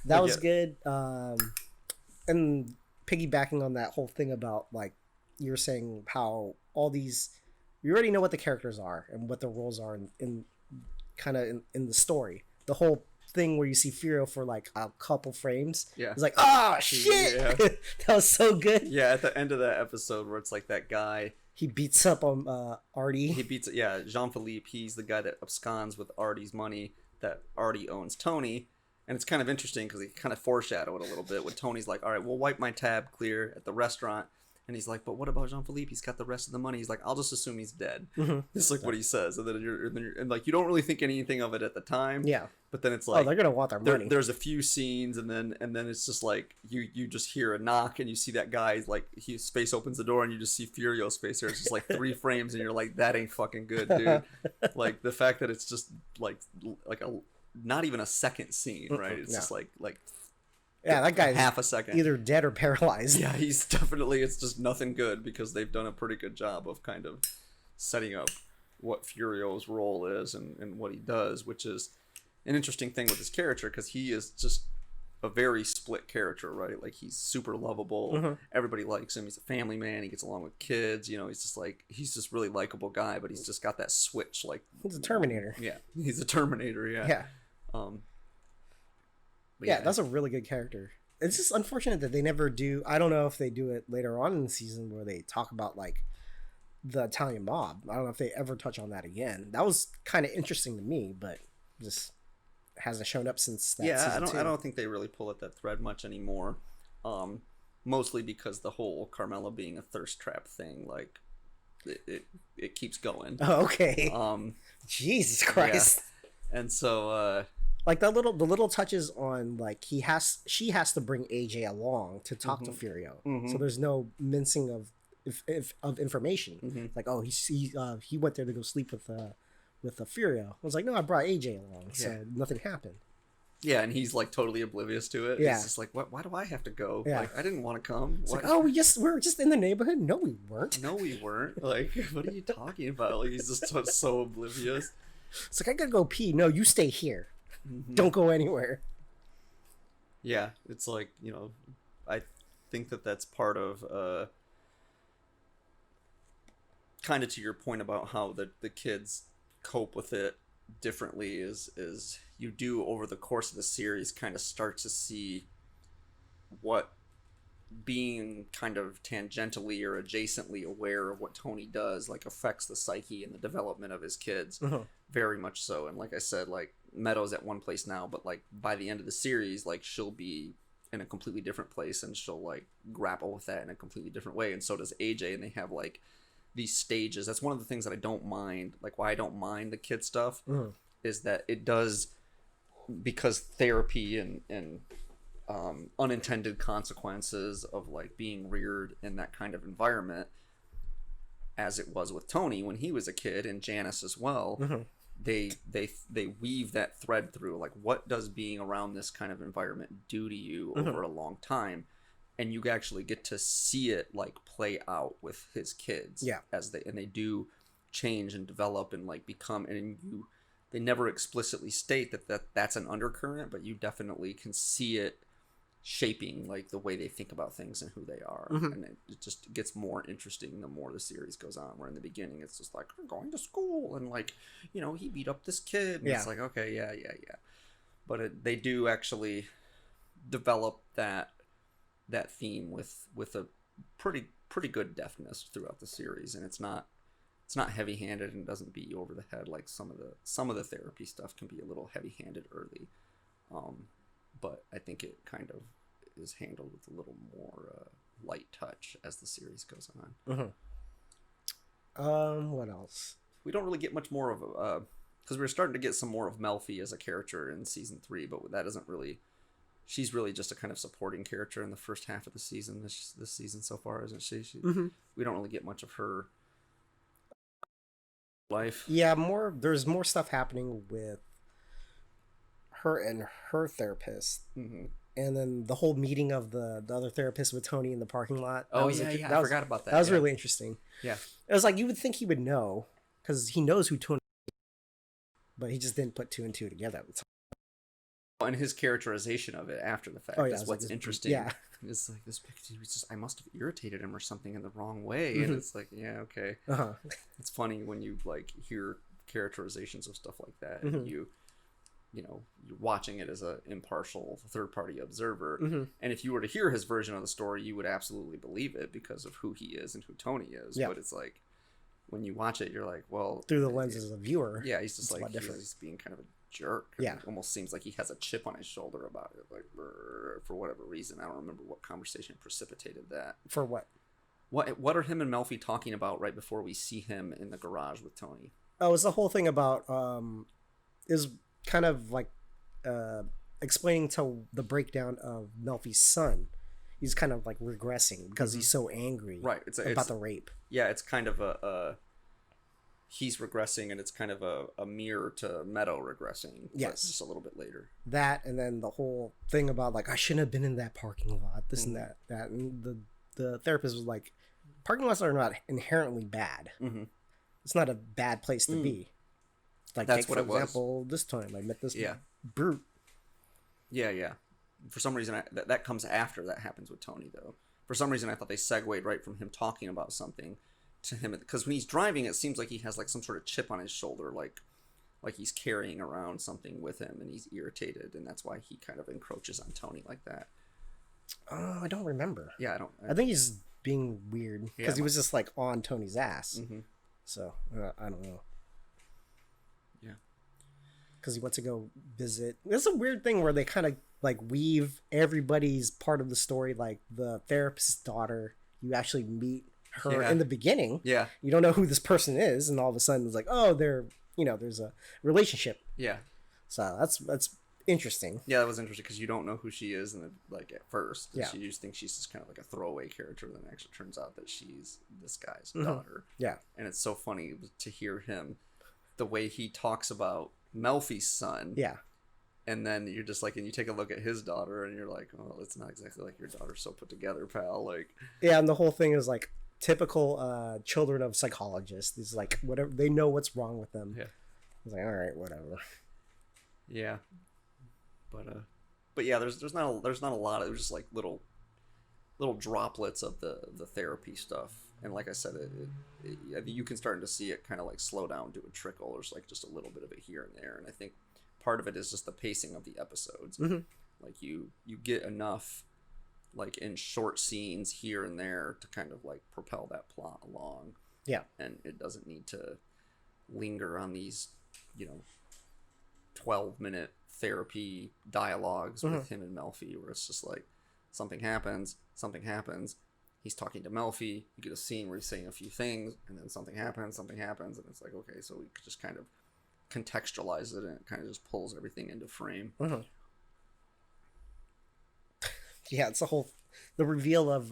That was good. And piggybacking on that whole thing about like you're saying how all these, you already know what the characters are and what their roles are in kind of in the story. The whole thing where you see Furio for like a couple frames. Yeah. It's like, oh shit, Yeah. that was so good. Yeah, at the end of that episode where it's like that guy. He beats up on Artie. He beats Jean-Philippe. He's the guy that absconds with Artie's money that Artie owns Tony. And it's kind of interesting because he kind of foreshadowed it a little bit when Tony's like, all right, we'll wipe my tab clear at the restaurant. And he's like, but what about Jean-Philippe? He's got the rest of the money. He's like, I'll just assume he's dead. Mm-hmm. This is like what he says. And then you're like, you don't really think anything of it at the time. Yeah. But then it's like, they're gonna want their money. There's a few scenes, and then it's just like you just hear a knock, and you see that guy like his face opens the door, and you just see Furio's face there. It's just like 3 frames, and you're like, that ain't fucking good, dude. Like the fact that it's just like a not even a second scene, right? It's just like yeah, that guy's half a second, either dead or paralyzed. Yeah, he's definitely, it's just nothing good because they've done a pretty good job of kind of setting up what Furio's role is and what he does, which is an interesting thing with his character because he is just a very split character, right? Like he's super lovable. Mm-hmm. Everybody likes him. He's a family man. He gets along with kids. You know, he's just really likable guy, but he's just got that switch. Like he's a Terminator. Yeah, he's a Terminator. Yeah. Yeah. Yeah, that's a really good character. It's just unfortunate that they never do. I don't know if they do it later on in the season where they talk about like the Italian mob. I don't know if they ever touch on that again. That was kind of interesting to me, but just hasn't shown up since that season 2. I don't think they really pull at that thread much anymore. Mostly because the whole Carmela being a thirst trap thing, like it keeps going. Oh, okay. Jesus Christ. Yeah. And so like the little touches on like she has to bring AJ along to talk to Furio. Mm-hmm. So there's no mincing of information. Mm-hmm. Like, oh, he went there to go sleep with the Furio. I was like, no, I brought AJ along, so nothing happened. Yeah, and he's like totally oblivious to it. Yeah. It's just like, why do I have to go? Yeah. Like, I didn't want to come. It's like, oh, we were just in the neighborhood. No, we weren't. No, we weren't. Like, what are you talking about? Like, he's just so oblivious. It's like, I gotta go pee. No, you stay here. Mm-hmm. Don't go anywhere. Yeah, it's like, you know, I think that's part of kind of to your point about how the kids cope with it differently is you do over the course of the series kind of start to see what being kind of tangentially or adjacently aware of what Tony does like affects the psyche and the development of his kids. Very much so. And like I said, like Meadow's at one place now, but like by the end of the series, like she'll be in a completely different place and she'll like grapple with that in a completely different way, and so does AJ. And they have like these stages. That's one of the things that I don't mind, like why I don't mind the kid stuff, is that it does, because therapy and unintended consequences of like being reared in that kind of environment, as it was with Tony when he was a kid and Janice as well. They weave that thread through, like what does being around this kind of environment do to you over a long time, and you actually get to see it like play out with his kids as they do change and develop and like become, and they never explicitly state that's an undercurrent, but you definitely can see it shaping like the way they think about things and who they are. And it just gets more interesting the more the series goes on, where in the beginning it's just like, we're going to school and like, you know, he beat up this kid and it's like, okay, yeah, but they do actually develop that theme with a pretty good deftness throughout the series, and it's not heavy-handed and doesn't beat you over the head like some of the therapy stuff can be a little heavy-handed early. But I think it kind of is handled with a little more light touch as the series goes on. What else? We don't really get much more of because we're starting to get some more of Melfi as a character in season 3, but that isn't really. She's really just a kind of supporting character in the first half of the season. This season so far, isn't she? We don't really get much of her life. Yeah, there's more stuff happening with her and her therapist, and then the whole meeting of the other therapist with Tony in the parking lot. I forgot about that. That was really interesting. Yeah, it was like you would think he would know because he knows who Tony is, but he just didn't put 2 and 2 together. And his characterization of it after the fact is what's like interesting. Yeah, it's like this picture. I must have irritated him or something in the wrong way, and it's like, yeah, okay. It's funny when you like hear characterizations of stuff like that, and you're watching it as a impartial third party observer. Mm-hmm. And if you were to hear his version of the story, you would absolutely believe it because of who he is and who Tony is. Yeah. But it's like, when you watch it, you're like, well, through the lenses of the viewer. Yeah, he's just like he's being kind of a jerk. Yeah. It almost seems like he has a chip on his shoulder about it, like for whatever reason. I don't remember what conversation precipitated that. For what? What are him and Melfi talking about right before we see him in the garage with Tony? Oh, it's the whole thing about is kind of like explaining to the breakdown of Melfi's son. He's kind of like regressing because he's so angry, right? About the rape. Yeah, it's kind of he's regressing, and it's kind of a mirror to Meadow regressing. Yes, just a little bit later. That, and then the whole thing about like I shouldn't have been in that parking lot. This and that. And the therapist was like, parking lots are not inherently bad. Mm-hmm. It's not a bad place to be. Like, that's take, what for it was. example, this time I met this brute. Yeah. For some reason, that comes after that happens with Tony, though. For some reason, I thought they segued right from him talking about something to him. Because when he's driving, it seems like he has like some sort of chip on his shoulder, like he's carrying around something with him, and he's irritated, and that's why he kind of encroaches on Tony like that. I don't remember. Yeah, I think he's being weird because he was just like on Tony's ass. Mm-hmm. So I don't know. Yeah, because he went to go visit. It's a weird thing where they kind of like weave everybody's part of the story. Like the therapist's daughter, you actually meet her in the beginning. Yeah, you don't know who this person is, and all of a sudden it's like, oh, there's a relationship. Yeah, so that's interesting. Yeah, that was interesting because you don't know who she is, and like at first, yeah, you just think she's just kind of like a throwaway character. Then it actually turns out that she's this guy's daughter. Yeah, and it's so funny to hear him, the way he talks about Melfi's son. Yeah. And then you're just like, and you take a look at his daughter, and you're like, oh, it's not exactly like your daughter's so put together, pal. Like, yeah, and the whole thing is like typical children of psychologists. It's like whatever, they know what's wrong with them. Yeah, it's like, all right, whatever. Yeah, but yeah, there's not a lot. It was just like little droplets of the therapy stuff, and like I said, I think you can start to see it kind of like slow down to a trickle, or like just a little bit of it here and there, and I think part of it is just the pacing of the episodes. Mm-hmm. Like you get enough like in short scenes here and there to kind of like propel that plot along. Yeah. And it doesn't need to linger on these, 12-minute therapy dialogues with him and Melfi, where it's just like something happens, he's talking to Melfi, you get a scene where he's saying a few things, and then something happens, and it's like, okay, so we just kind of contextualize it, and it kind of just pulls everything into frame. Yeah, it's the reveal of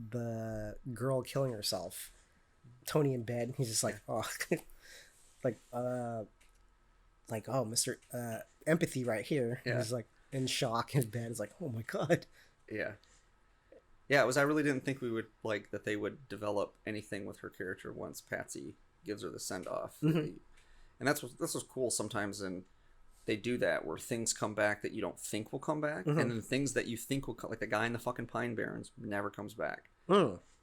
the girl killing herself. Tony in bed, he's just like, oh, oh, Mr. Empathy right here. Yeah. He's like in shock in bed. It's like, oh my god. Yeah. Yeah, I really didn't think we would like that they would develop anything with her character once Patsy gives her the send off. And this was cool sometimes, and they do that where things come back that you don't think will come back, and then things that you think will come, like the guy in the fucking Pine Barrens never comes back.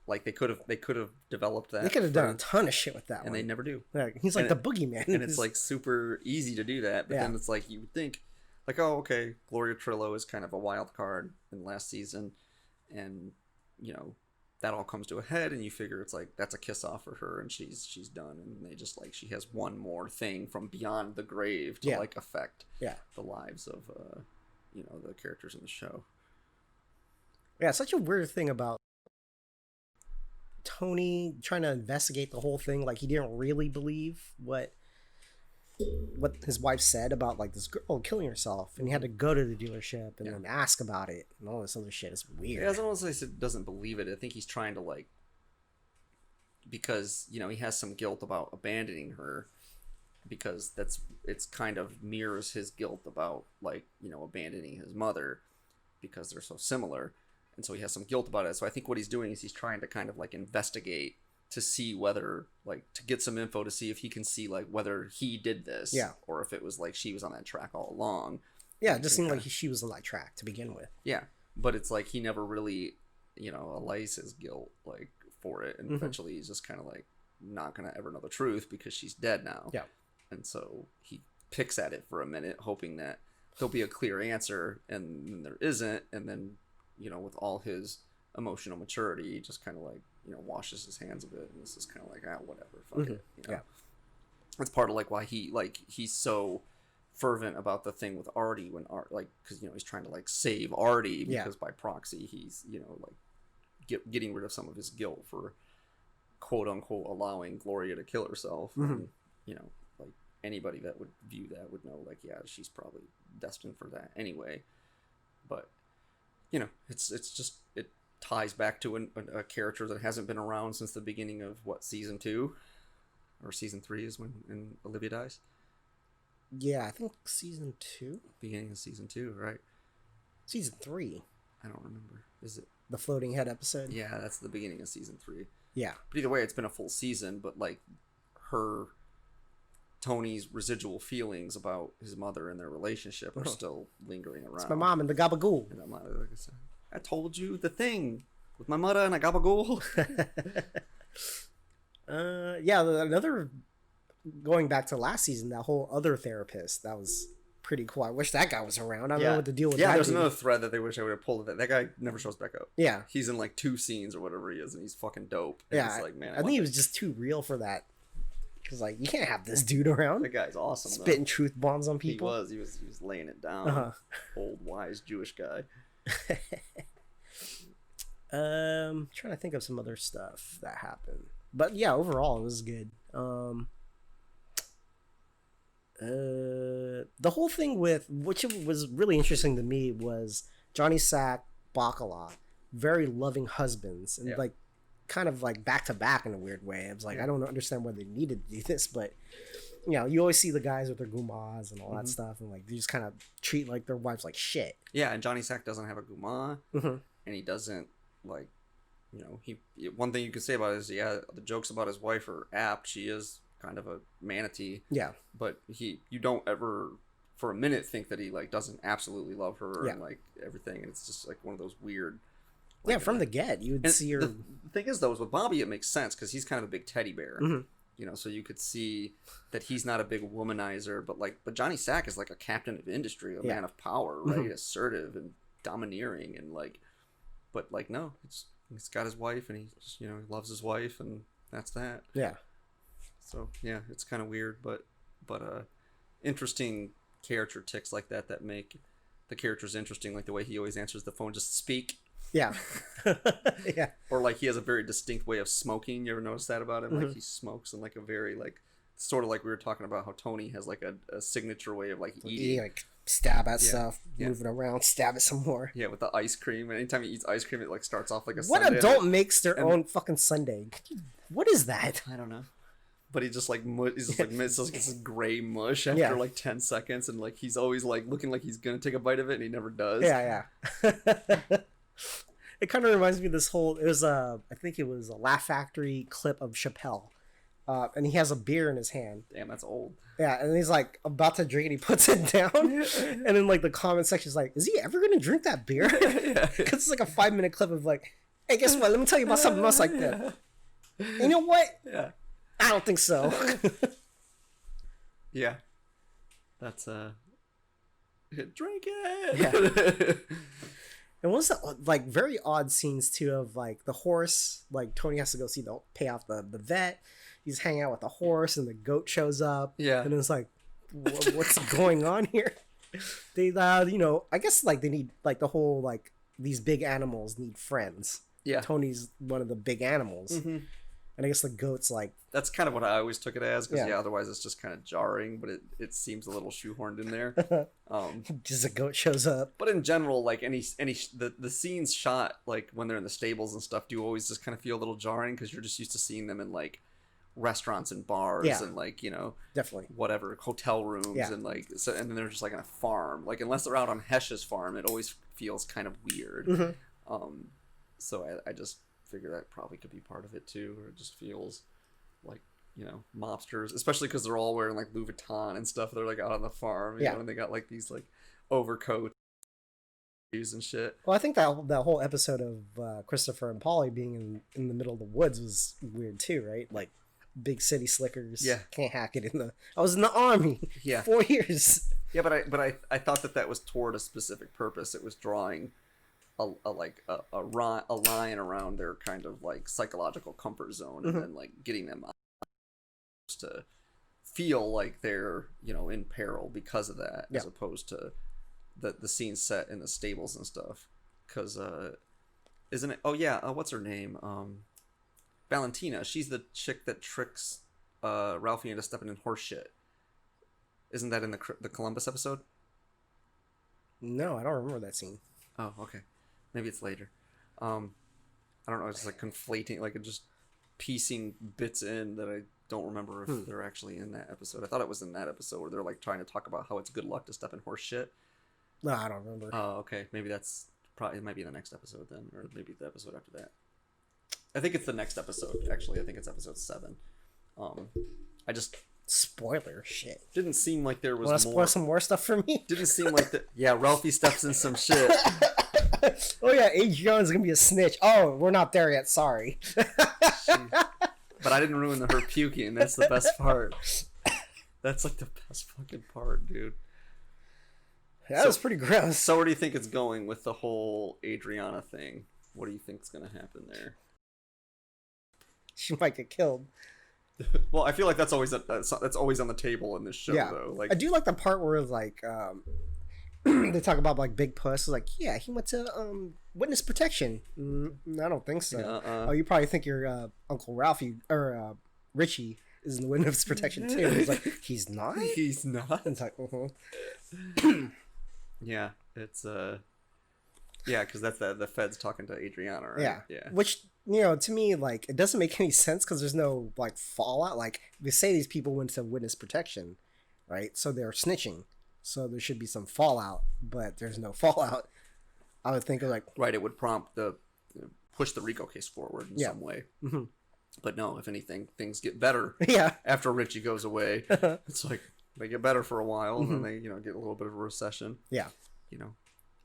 Like they could have developed that. They could have done a ton of shit with that, and they never do. Yeah, he's like the boogeyman, and it's like super easy to do that. But then it's like you would think, like, oh, okay, Gloria Trillo is kind of a wild card in last season, and that all comes to a head, and you figure it's like that's a kiss off for her, and she's done, and they just like she has one more thing from beyond the grave to like affect the lives of the characters in the show. Yeah, it's such a weird thing about Tony trying to investigate the whole thing. Like he didn't really believe what his wife said about like this girl killing herself, and he had to go to the dealership and then ask about it and all this other shit. It's weird. Yeah, as long as I said doesn't believe it, I think he's trying to like, because he has some guilt about abandoning her, because it's kind of mirrors his guilt about like abandoning his mother, because they're so similar. And so he has some guilt about it. So I think what he's doing is he's trying to kind of like investigate to see whether like to get some info to see if he can see like whether he did this, or if it was like she was on that track all along. Yeah, it just seemed like she was on that track to begin with. Yeah, but it's like he never really allays his guilt like for it, and eventually he's just kind of like not gonna ever know the truth because she's dead now. Yeah, and so he picks at it for a minute, hoping that there'll be a clear answer, and then there isn't, and then, you know, with all his emotional maturity, he just kind of like, you know, washes his hands of it, and this is kind of like, whatever, fuck it, you know? Yeah. That's part of like why he's so fervent about the thing with Artie when like, because, you know, he's trying to like save Artie because by proxy he's, you know, like getting rid of some of his guilt for quote unquote allowing Gloria to kill herself. And, you know, like anybody that would view that would know, like, yeah, she's probably destined for that anyway. But, you know, it's just, it ties back to a character that hasn't been around since the beginning of season 2 or season 3 is when Olivia dies. Yeah, I think season 2. Beginning of season 2, right? Season 3. I don't remember. Is it the floating head episode? Yeah, that's the beginning of season 3. Yeah. But either way, it's been a full season. But like Tony's residual feelings about his mother and their relationship are still lingering around. It's my mom and the gabagool. And I'm like I said, I told you the thing with my mother and a gabagool. Yeah, another, going back to last season, that whole other therapist, that was pretty cool. I wish that guy was around. I don't know what the deal with that. Yeah, there's another thread that they wish I would have pulled it. That guy never shows back up. Yeah. He's in like 2 scenes or whatever he is, and he's fucking dope. And yeah. It's like, man, I think he was just too real for that. Because, like, you can't have this dude around. That guy's awesome, spitting truth bombs on people. He was laying it down. Old, wise Jewish guy. Trying to think of some other stuff that happened. But, yeah, overall, it was good. The whole thing with, which was really interesting to me, was Johnny Sack, Bacala, very loving husbands, and like kind of like back to back in a weird way. I was like, I don't understand why they needed to do this, but you know, you always see the guys with their gumas and all that stuff, and like they just kind of treat like their wives like shit. Yeah, and Johnny Sack doesn't have a guma, and he doesn't like, you know, one thing you could say about it is, yeah, the jokes about his wife are apt. She is kind of a manatee. Yeah. But you don't ever for a minute think that he like doesn't absolutely love her and like everything, and it's just like one of those weird. Like, from the get, you would see her. The thing is, though, is with Bobby, it makes sense because he's kind of a big teddy bear. You know, so you could see that he's not a big womanizer, but Johnny Sack is like a captain of industry, a man of power, right? Assertive and domineering, and like, but like no, he's got his wife, and he just, you know, he loves his wife, and that's that. Yeah. So yeah, it's kind of weird, but interesting character ticks like that make the characters interesting, like the way he always answers the phone, just speak. Yeah. Yeah. Or like he has a very distinct way of smoking. You ever notice that about him? Like he smokes in like a very like sort of like we were talking about how Tony has like a signature way of like eating. Like stab at stuff, move it around, stab it some more. Yeah, with the ice cream. And anytime he eats ice cream, it like starts off like a What sundae. adult makes their own fucking sundae? What is that? I don't know. But he just like he's just like it's like this gray mush after like 10 seconds, and like he's always like looking like he's gonna take a bite of it, and he never does. Yeah. It kind of reminds me of this whole. It was I think it was a Laugh Factory clip of Chappelle, and he has a beer in his hand. Damn, that's old. Yeah, and he's like about to drink, and he puts it down, and then like the comment section is like, "Is he ever gonna drink that beer?" Because it's like a 5-minute clip of like, "Hey, guess what? Let me tell you about something else like that." You know what? Yeah. I don't think so. Yeah. That's drink it. Yeah. And what's the like very odd scenes too of like the horse, like Tony has to go pay off the vet. He's hanging out with the horse and the goat shows up. Yeah. And it's like, what's going on here? They you know, I guess like they need like the whole like these big animals need friends. Yeah. Tony's one of the big animals. And I guess the goat's like... That's kind of what I always took it as, because otherwise it's just kind of jarring, but it seems a little shoehorned in there. Just a goat shows up. But in general, like the scenes shot, like when they're in the stables and stuff, do always just kind of feel a little jarring, because you're just used to seeing them in like restaurants and bars and like, you know... Definitely. Whatever, hotel rooms and like... So, and then they're just like on a farm. Like unless they're out on Hesh's farm, it always feels kind of weird. So I just... figure that probably could be part of it too, or it just feels like, you know, mobsters, especially because they're all wearing like Louis Vuitton and stuff. They're like out on the farm, you know, and they got like these like overcoats and shit. Well, I think that whole episode of Christopher and Polly being in the middle of the woods was weird too, right? Like, big city slickers. Yeah. Can't hack it in the. I was in the army. Yeah. 4 years. Yeah, but I thought that was toward a specific purpose. It was drawing a line around their kind of like psychological comfort zone, and then like getting them to feel like they're in peril because of that, as opposed to the scene set in the stables and stuff. Because isn't it? Oh yeah, what's her name? Valentina. She's the chick that tricks Ralphie into stepping in horse shit. Isn't that in the Columbus episode? No, I don't remember that scene. Oh, okay. Maybe it's later. I don't know. It's like conflating, like just piecing bits in that I don't remember if they're actually in that episode. I thought it was in that episode where they're like trying to talk about how it's good luck to step in horse shit. No, I don't remember. Oh, okay. Maybe that's probably, it might be the next episode then, or maybe the episode after that. I think it's the next episode, actually. I think it's episode 7. I just... Spoiler shit. Didn't seem like there was more. Want to spoil some more stuff for me? Didn't seem like that. Yeah, Ralphie steps in some shit. Oh yeah, Adriana's gonna be a snitch. Oh, we're not there yet. Sorry. But I didn't ruin her puking. That's the best part. That's like the best fucking part, dude. That was pretty gross. So where do you think it's going with the whole Adriana thing? What do you think's gonna happen there? She might get killed. Well, I feel like that's always on the table in this show, though. Like, I do like the part where like they talk about like Big Puss. Like, yeah, he went to witness protection. I don't think so. Oh, you probably think your Uncle Ralphie or Richie is in the witness protection too. It's like, he's not. He's not. It's like, yeah, it's yeah, because that's the feds talking to Adriana, right? Yeah. Which, to me, like, it doesn't make any sense because there's no, like, fallout. Like, they say these people went to witness protection, right? So they're snitching. So there should be some fallout, but there's no fallout. I would think of, like... Right, it would prompt push the RICO case forward in some way. Mm-hmm. But no, if anything, things get better. Yeah. After Richie goes away. It's like, they get better for a while, and then they, get a little bit of a recession. Yeah.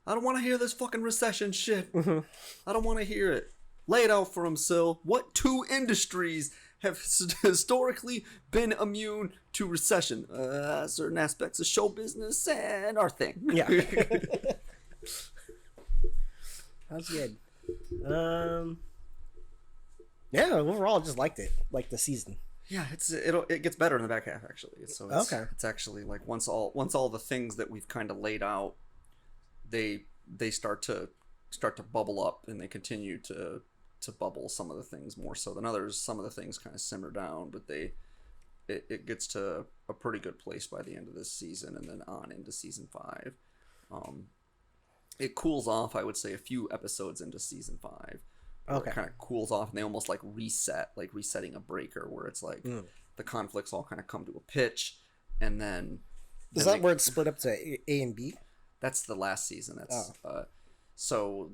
I don't want to hear this fucking recession shit. I don't want to hear it. Lay it out for him, Sil. What 2 industries have historically been immune to recession? Certain aspects of show business and our thing. Yeah. That's good. Yeah, overall, I just liked it. Like the season. Yeah, it gets better in the back half, actually. So okay. It's actually like once all the things that we've kind of laid out, they start to bubble up, and they continue to bubble some of the things more so than others. Some of the things kind of simmer down, but it gets to a pretty good place by the end of this season, and then on into season 5. It cools off, I would say, a few episodes into season 5. Okay. It kind of cools off, and they almost like reset, like resetting a breaker, where it's like the conflicts all kind of come to a pitch, and then is that where it's split up to A and B? That's the last season. That's so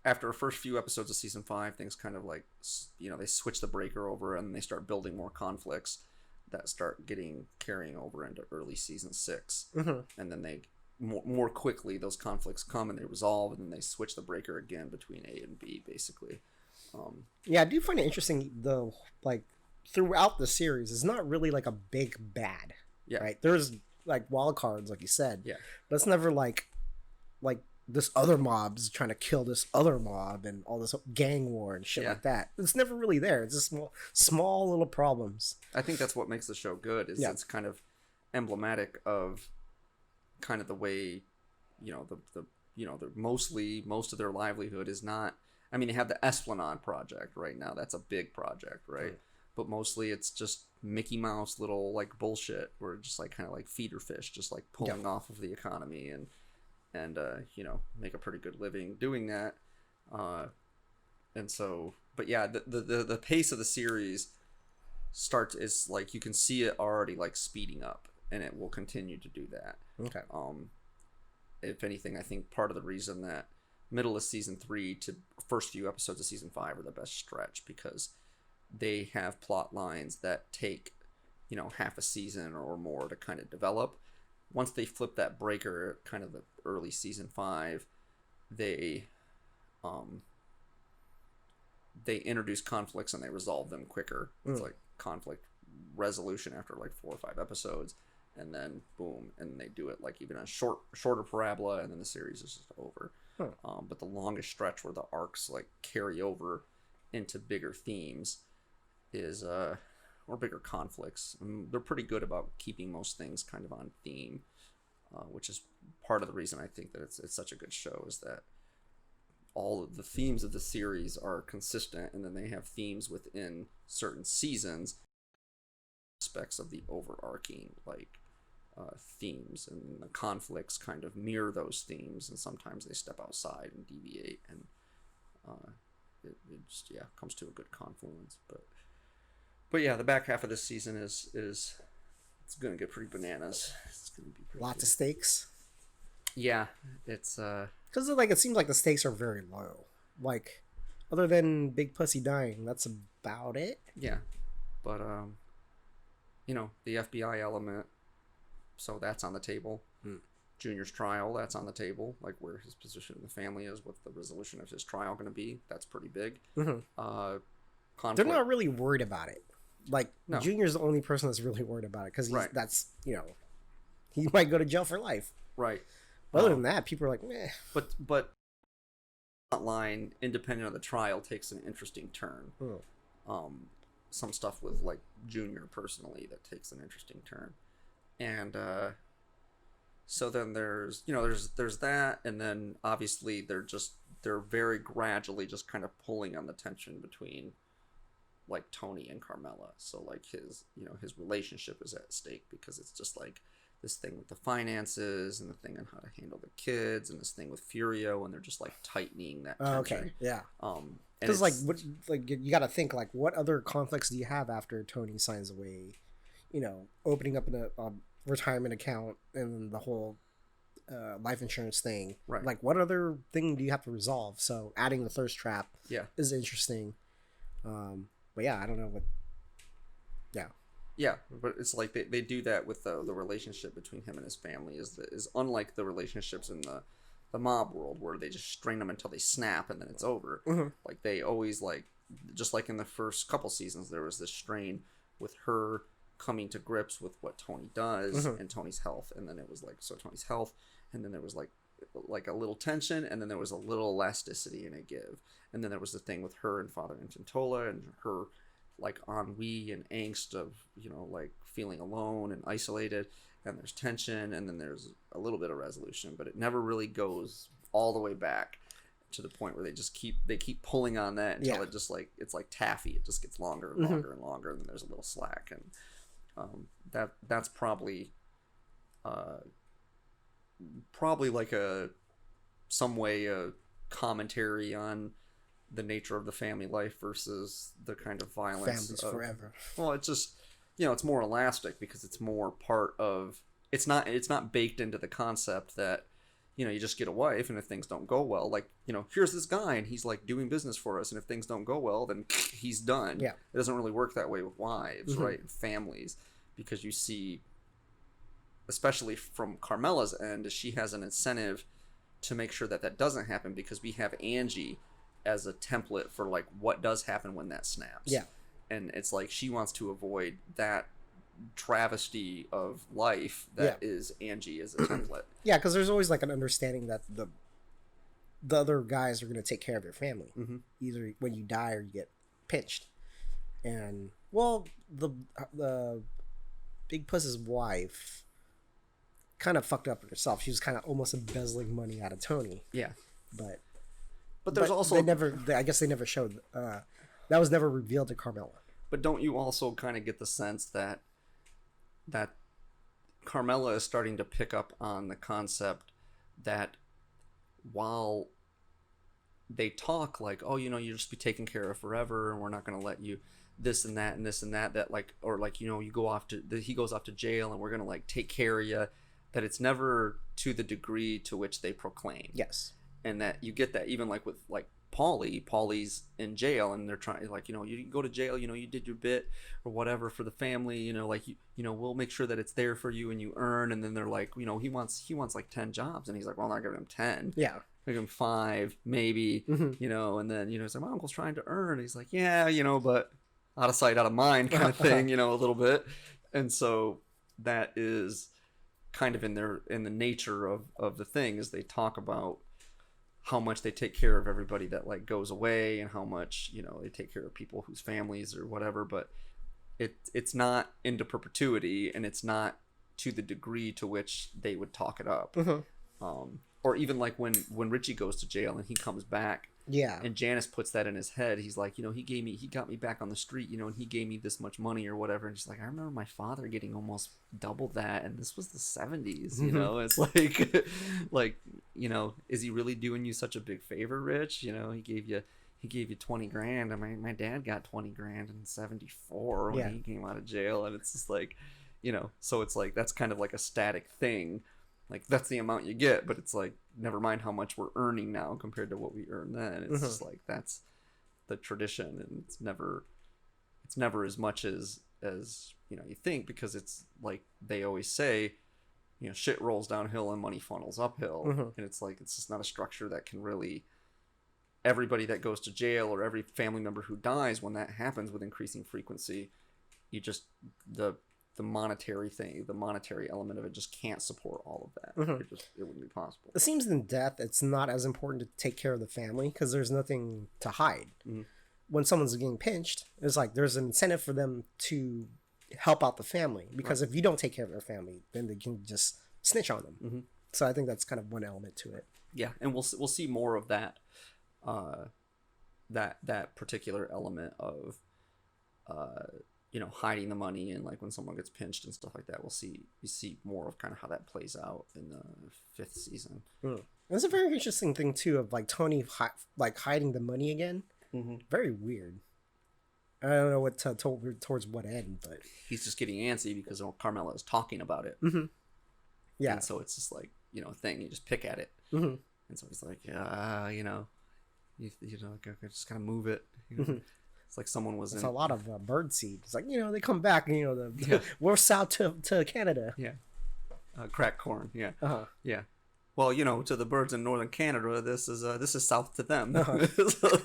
after the first few episodes of season 5, things kind of like they switch the breaker over, and they start building more conflicts that start carrying over into early season 6, and then they more quickly those conflicts come and they resolve, and then they switch the breaker again between A and B, basically. Yeah, I do find it interesting though. Like throughout the series, it's not really like a big bad. Yeah. Right. There's like wild cards, like you said. Yeah. But it's never like this other mob's trying to kill this other mob and all this gang war and shit like that. It's never really there. It's just small little problems. I think that's what makes the show good. Is it's kind of emblematic of kind of the way, most of their livelihood is not. I mean, they have the Esplanade project right now. That's a big project, right? But mostly it's just Mickey Mouse little like bullshit, where just like kind of like feeder fish, just like pulling off of the economy and make a pretty good living doing that. And so, but yeah, the pace of the series is like, you can see it already like speeding up, and it will continue to do that. Okay. If anything, I think part of the reason that middle of season 3 to first few episodes of season 5 are the best stretch, because they have plot lines that take half a season or more to kind of develop. Once they flip that breaker at kind of the early season 5, they introduce conflicts and they resolve them quicker. It's like conflict resolution after like 4 or 5 episodes, and then boom, and they do it like even a shorter parabola, and then the series is just over. But the longest stretch where the arcs like carry over into bigger themes is or bigger conflicts. And they're pretty good about keeping most things kind of on theme, which is part of the reason I think that it's such a good show, is that all of the themes of the series are consistent, and then they have themes within certain seasons, aspects of the overarching like themes, and the conflicts kind of mirror those themes, and sometimes they step outside and deviate, and it just comes to a good confluence. But yeah, the back half of this season is it's gonna get pretty bananas. It's gonna be pretty Lots good. of stakes. Yeah, it's Because like it seems like the stakes are very low. Like, other than Big Pussy dying, that's about it. yeah, but the FBI element, so that's on the table. Junior's trial, that's on the table, like where his position in the family is, what the resolution of his trial going to be. That's pretty big. They're Conflict. not really worried about it. Like, No. Junior's the only person that's really worried about it, because Right. that's, he might go to jail for life. Right. But other than that, people are like, meh. But line, independent of the trial, takes an interesting turn. Some stuff with like Junior personally that takes an interesting turn, and so then there's that, and then obviously they're very gradually just kind of pulling on the tension between like Tony and Carmela. So like his relationship is at stake, because it's just like this thing with the finances, and the thing on how to handle the kids, and this thing with Furio, and they're just like tightening that tension. Okay, yeah. And Because you got to think, like, what other conflicts do you have after Tony signs away? Opening up a retirement account and the whole life insurance thing. Right. Like, what other thing do you have to resolve? So adding the thirst trap is interesting. But yeah, I don't know what. Yeah. Yeah, but it's like they do that with the relationship between him and his family is unlike the relationships in the mob world, where they just strain them until they snap and then it's over. Like they always, like, just like in the first couple seasons, there was this strain with her coming to grips with what Tony does and Tony's health, and then it was like, so Tony's health, and then there was like a little tension, and then there was a little elasticity and a give, and then there was the thing with her and Father Infantola, and her like ennui and angst of like feeling alone and isolated, and there's tension, and then there's a little bit of resolution, but it never really goes all the way back to the point where they keep pulling on that until it just like, it's like taffy, it just gets longer and longer and longer, and then there's a little slack, and that's probably like some way a commentary on the nature of the family life versus the kind of violence. Families forever. Well, it's just it's more elastic, because it's more part of. It's not baked into the concept that you just get a wife, and if things don't go well, like here's this guy and he's like doing business for us, and if things don't go well, then he's done. Yeah, it doesn't really work that way with wives, right? And families, because you see, especially from Carmela's end, is she has an incentive to make sure that doesn't happen, because we have Angie as a template for like what does happen when that snaps. Yeah. And it's like she wants to avoid that travesty of life that is Angie as a template. Yeah, because there's always like an understanding that the other guys are going to take care of your family, either when you die or you get pinched. And well, the Big Puss's wife kind of fucked up herself. She was kind of almost embezzling money out of Tony. Yeah. But there's also I guess they never showed that was never revealed to Carmela. But don't you also kind of get the sense that Carmela is starting to pick up on the concept that while they talk like, oh, you'll just be taken care of forever, and we're not going to let you this and that and this and that like, or like, he goes off to jail, and we're going to like take care of you, that it's never to the degree to which they proclaim. Yes. And that you get that even like with like Paulie's in jail, and they're trying like, you can go to jail, you did your bit or whatever for the family, like we'll make sure that it's there for you and you earn. And then they're like, he wants like 10 jobs, and he's like, well, I'm not giving him 10. Yeah. Give him 5 maybe. And then he's like, my uncle's trying to earn, and he's like, yeah, but out of sight, out of mind kind of thing, a little bit. And so that is kind of in the nature of the thing, is they talk about how much they take care of everybody that like goes away, and how much they take care of people whose families or whatever, but it's not into perpetuity, and it's not to the degree to which they would talk it up. Or even like when Richie goes to jail and he comes back, and Janice puts that in his head, he's like, he got me back on the street, and he gave me this much money or whatever, and she's like, I remember my father getting almost double that, and this was the 70s. It's like is he really doing you such a big favor, Rich? He gave you 20 grand, and my dad got 20 grand in 74 when he came out of jail. And it's just like, so it's like, that's kind of like a static thing. Like, that's the amount you get, but it's like, never mind how much we're earning now compared to what we earned then. It's just like, that's the tradition, and it's never as much as you think, because it's like they always say, shit rolls downhill and money funnels uphill. And it's like, it's just not a structure that can really, everybody that goes to jail or every family member who dies, when that happens with increasing frequency, you just, the monetary thing, the monetary element of it just can't support all of that. It wouldn't be possible. It seems in death, it's not as important to take care of the family, because there's nothing to hide. When someone's getting pinched, it's like there's an incentive for them to help out the family, because if you don't take care of their family, then they can just snitch on them. So I think that's kind of one element to it. Yeah, and we'll see more of that. That particular element of hiding the money, and like when someone gets pinched and stuff like that, we see more of kind of how that plays out in the 5th season. That's a very interesting thing too, of like Tony hiding the money again. Very weird. I don't know what towards what end, but he's just getting antsy because Carmela is talking about it. Yeah, and so it's just like a thing, you just pick at it. And so he's like, you just kind of move it. It's like someone was It's a lot of bird seed. It's like, they come back, we're south to Canada. Crack corn. Yeah. Well, to the birds in northern Canada, this is south to them. So,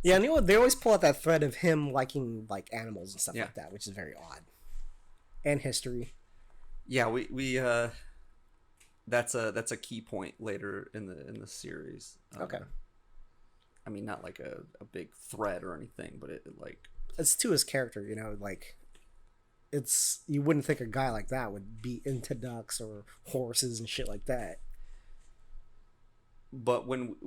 yeah, and they always pull out that thread of him liking like animals and stuff like that, which is very odd. And history. Yeah, we that's a key point later in the series. Okay. I mean, not like a big thread or anything, but it like, it's to his character, like, it's, you wouldn't think a guy like that would be into ducks or horses and shit like that. But when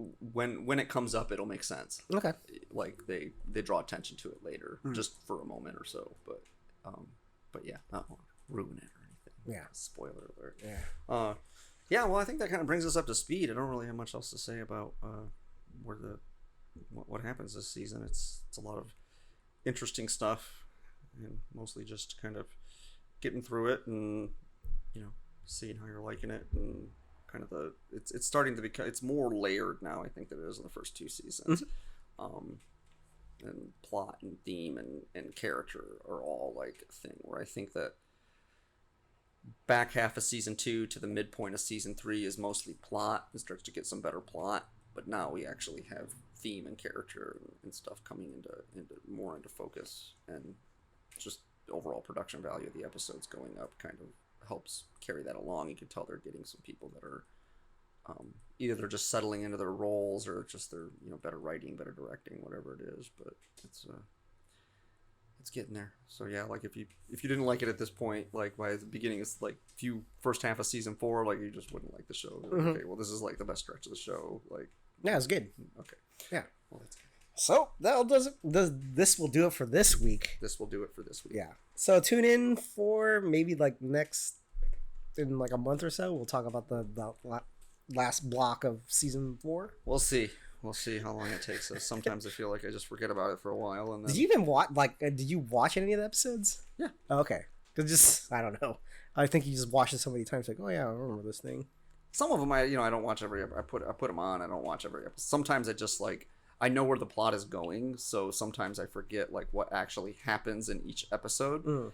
it comes up, it'll make sense. Okay. Like they draw attention to it later, just for a moment or so. But yeah, I don't want to ruin it or anything. Yeah. Spoiler alert. Yeah. Yeah. Well, I think that kind of brings us up to speed. I don't really have much else to say about what happens this season. It's a lot of interesting stuff, and mostly just kind of getting through it and seeing how you're liking it, and kind of it's starting to become, it's more layered now, I think, than it is in the first 2 seasons. And plot and theme and character are all like a thing, where I think that back half of season 2 to the midpoint of season 3 is mostly plot. It starts to get some better plot, but now we actually have theme and character and stuff coming into focus, and just overall production value of the episodes going up kind of helps carry that along. You can tell they're getting some people that are either they're just settling into their roles, or just they're better writing, better directing, whatever it is. But it's getting there. So yeah, like if you didn't like it at this point, like by the beginning, it's like first half of season 4, like you just wouldn't like the show. Like, okay, well, this is like the best stretch of the show. Like, yeah, it's good. Okay. Yeah. Well, that's good. So this will do it for this week. This will do it for this week. Yeah. So tune in for maybe like in like a month or so. We'll talk about the last block of season 4. We'll see how long it takes us. Sometimes I feel like I just forget about it for a while, and then... Did you even watch? Did you watch any of the episodes? Yeah. Oh, okay. Cause I don't know. I think you just watched it so many times. Like, oh yeah, I remember this thing. Some of them I don't watch every. I put them on. I don't watch every episode. Sometimes I just like, I know where the plot is going, so sometimes I forget like what actually happens in each episode,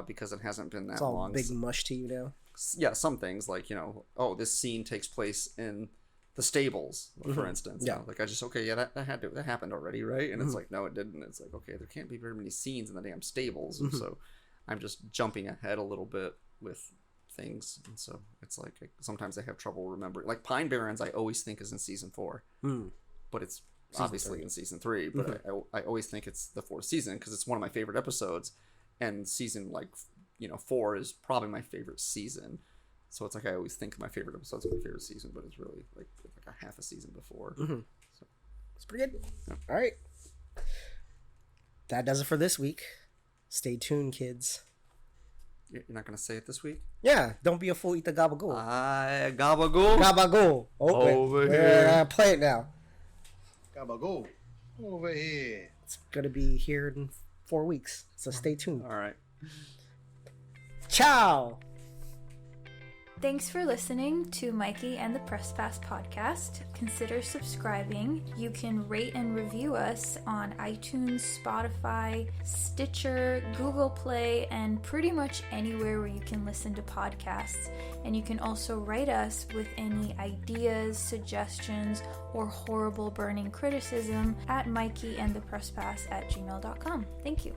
because it hasn't been that long. It's all big mush to you now. Yeah, some things like, oh, this scene takes place in the stables, for instance. Yeah. Like, I just, okay, yeah, that happened already, right? And it's like, no, it didn't. It's like, okay, there can't be very many scenes in the damn stables. And so I'm just jumping ahead a little bit with things. And so it's like, sometimes I have trouble remembering. Like, Pine Barrens, I always think is in season 4. But it's obviously in season 3. But I always think it's the 4th season because it's one of my favorite episodes. And season, 4 is probably my favorite season. So it's like I always think my favorite episode's my favorite season, but it's really like a half a season before. So It's pretty good. Yeah. All right. That does it for this week. Stay tuned, kids. you're not gonna say it this week? Yeah, don't be a fool. Eat the gabagool. Gabagool. Gabagool. Over here. Play it now. Gabagool. Over here. It's gonna be here in 4 weeks, so stay tuned. All right. Ciao. Thanks for listening to Mikey and the Press Pass podcast. Consider subscribing. You can rate and review us on iTunes, Spotify, Stitcher, Google Play, and pretty much anywhere where you can listen to podcasts. And you can also write us with any ideas, suggestions, or horrible burning criticism at mikeyandthepresspass@gmail.com. Thank you.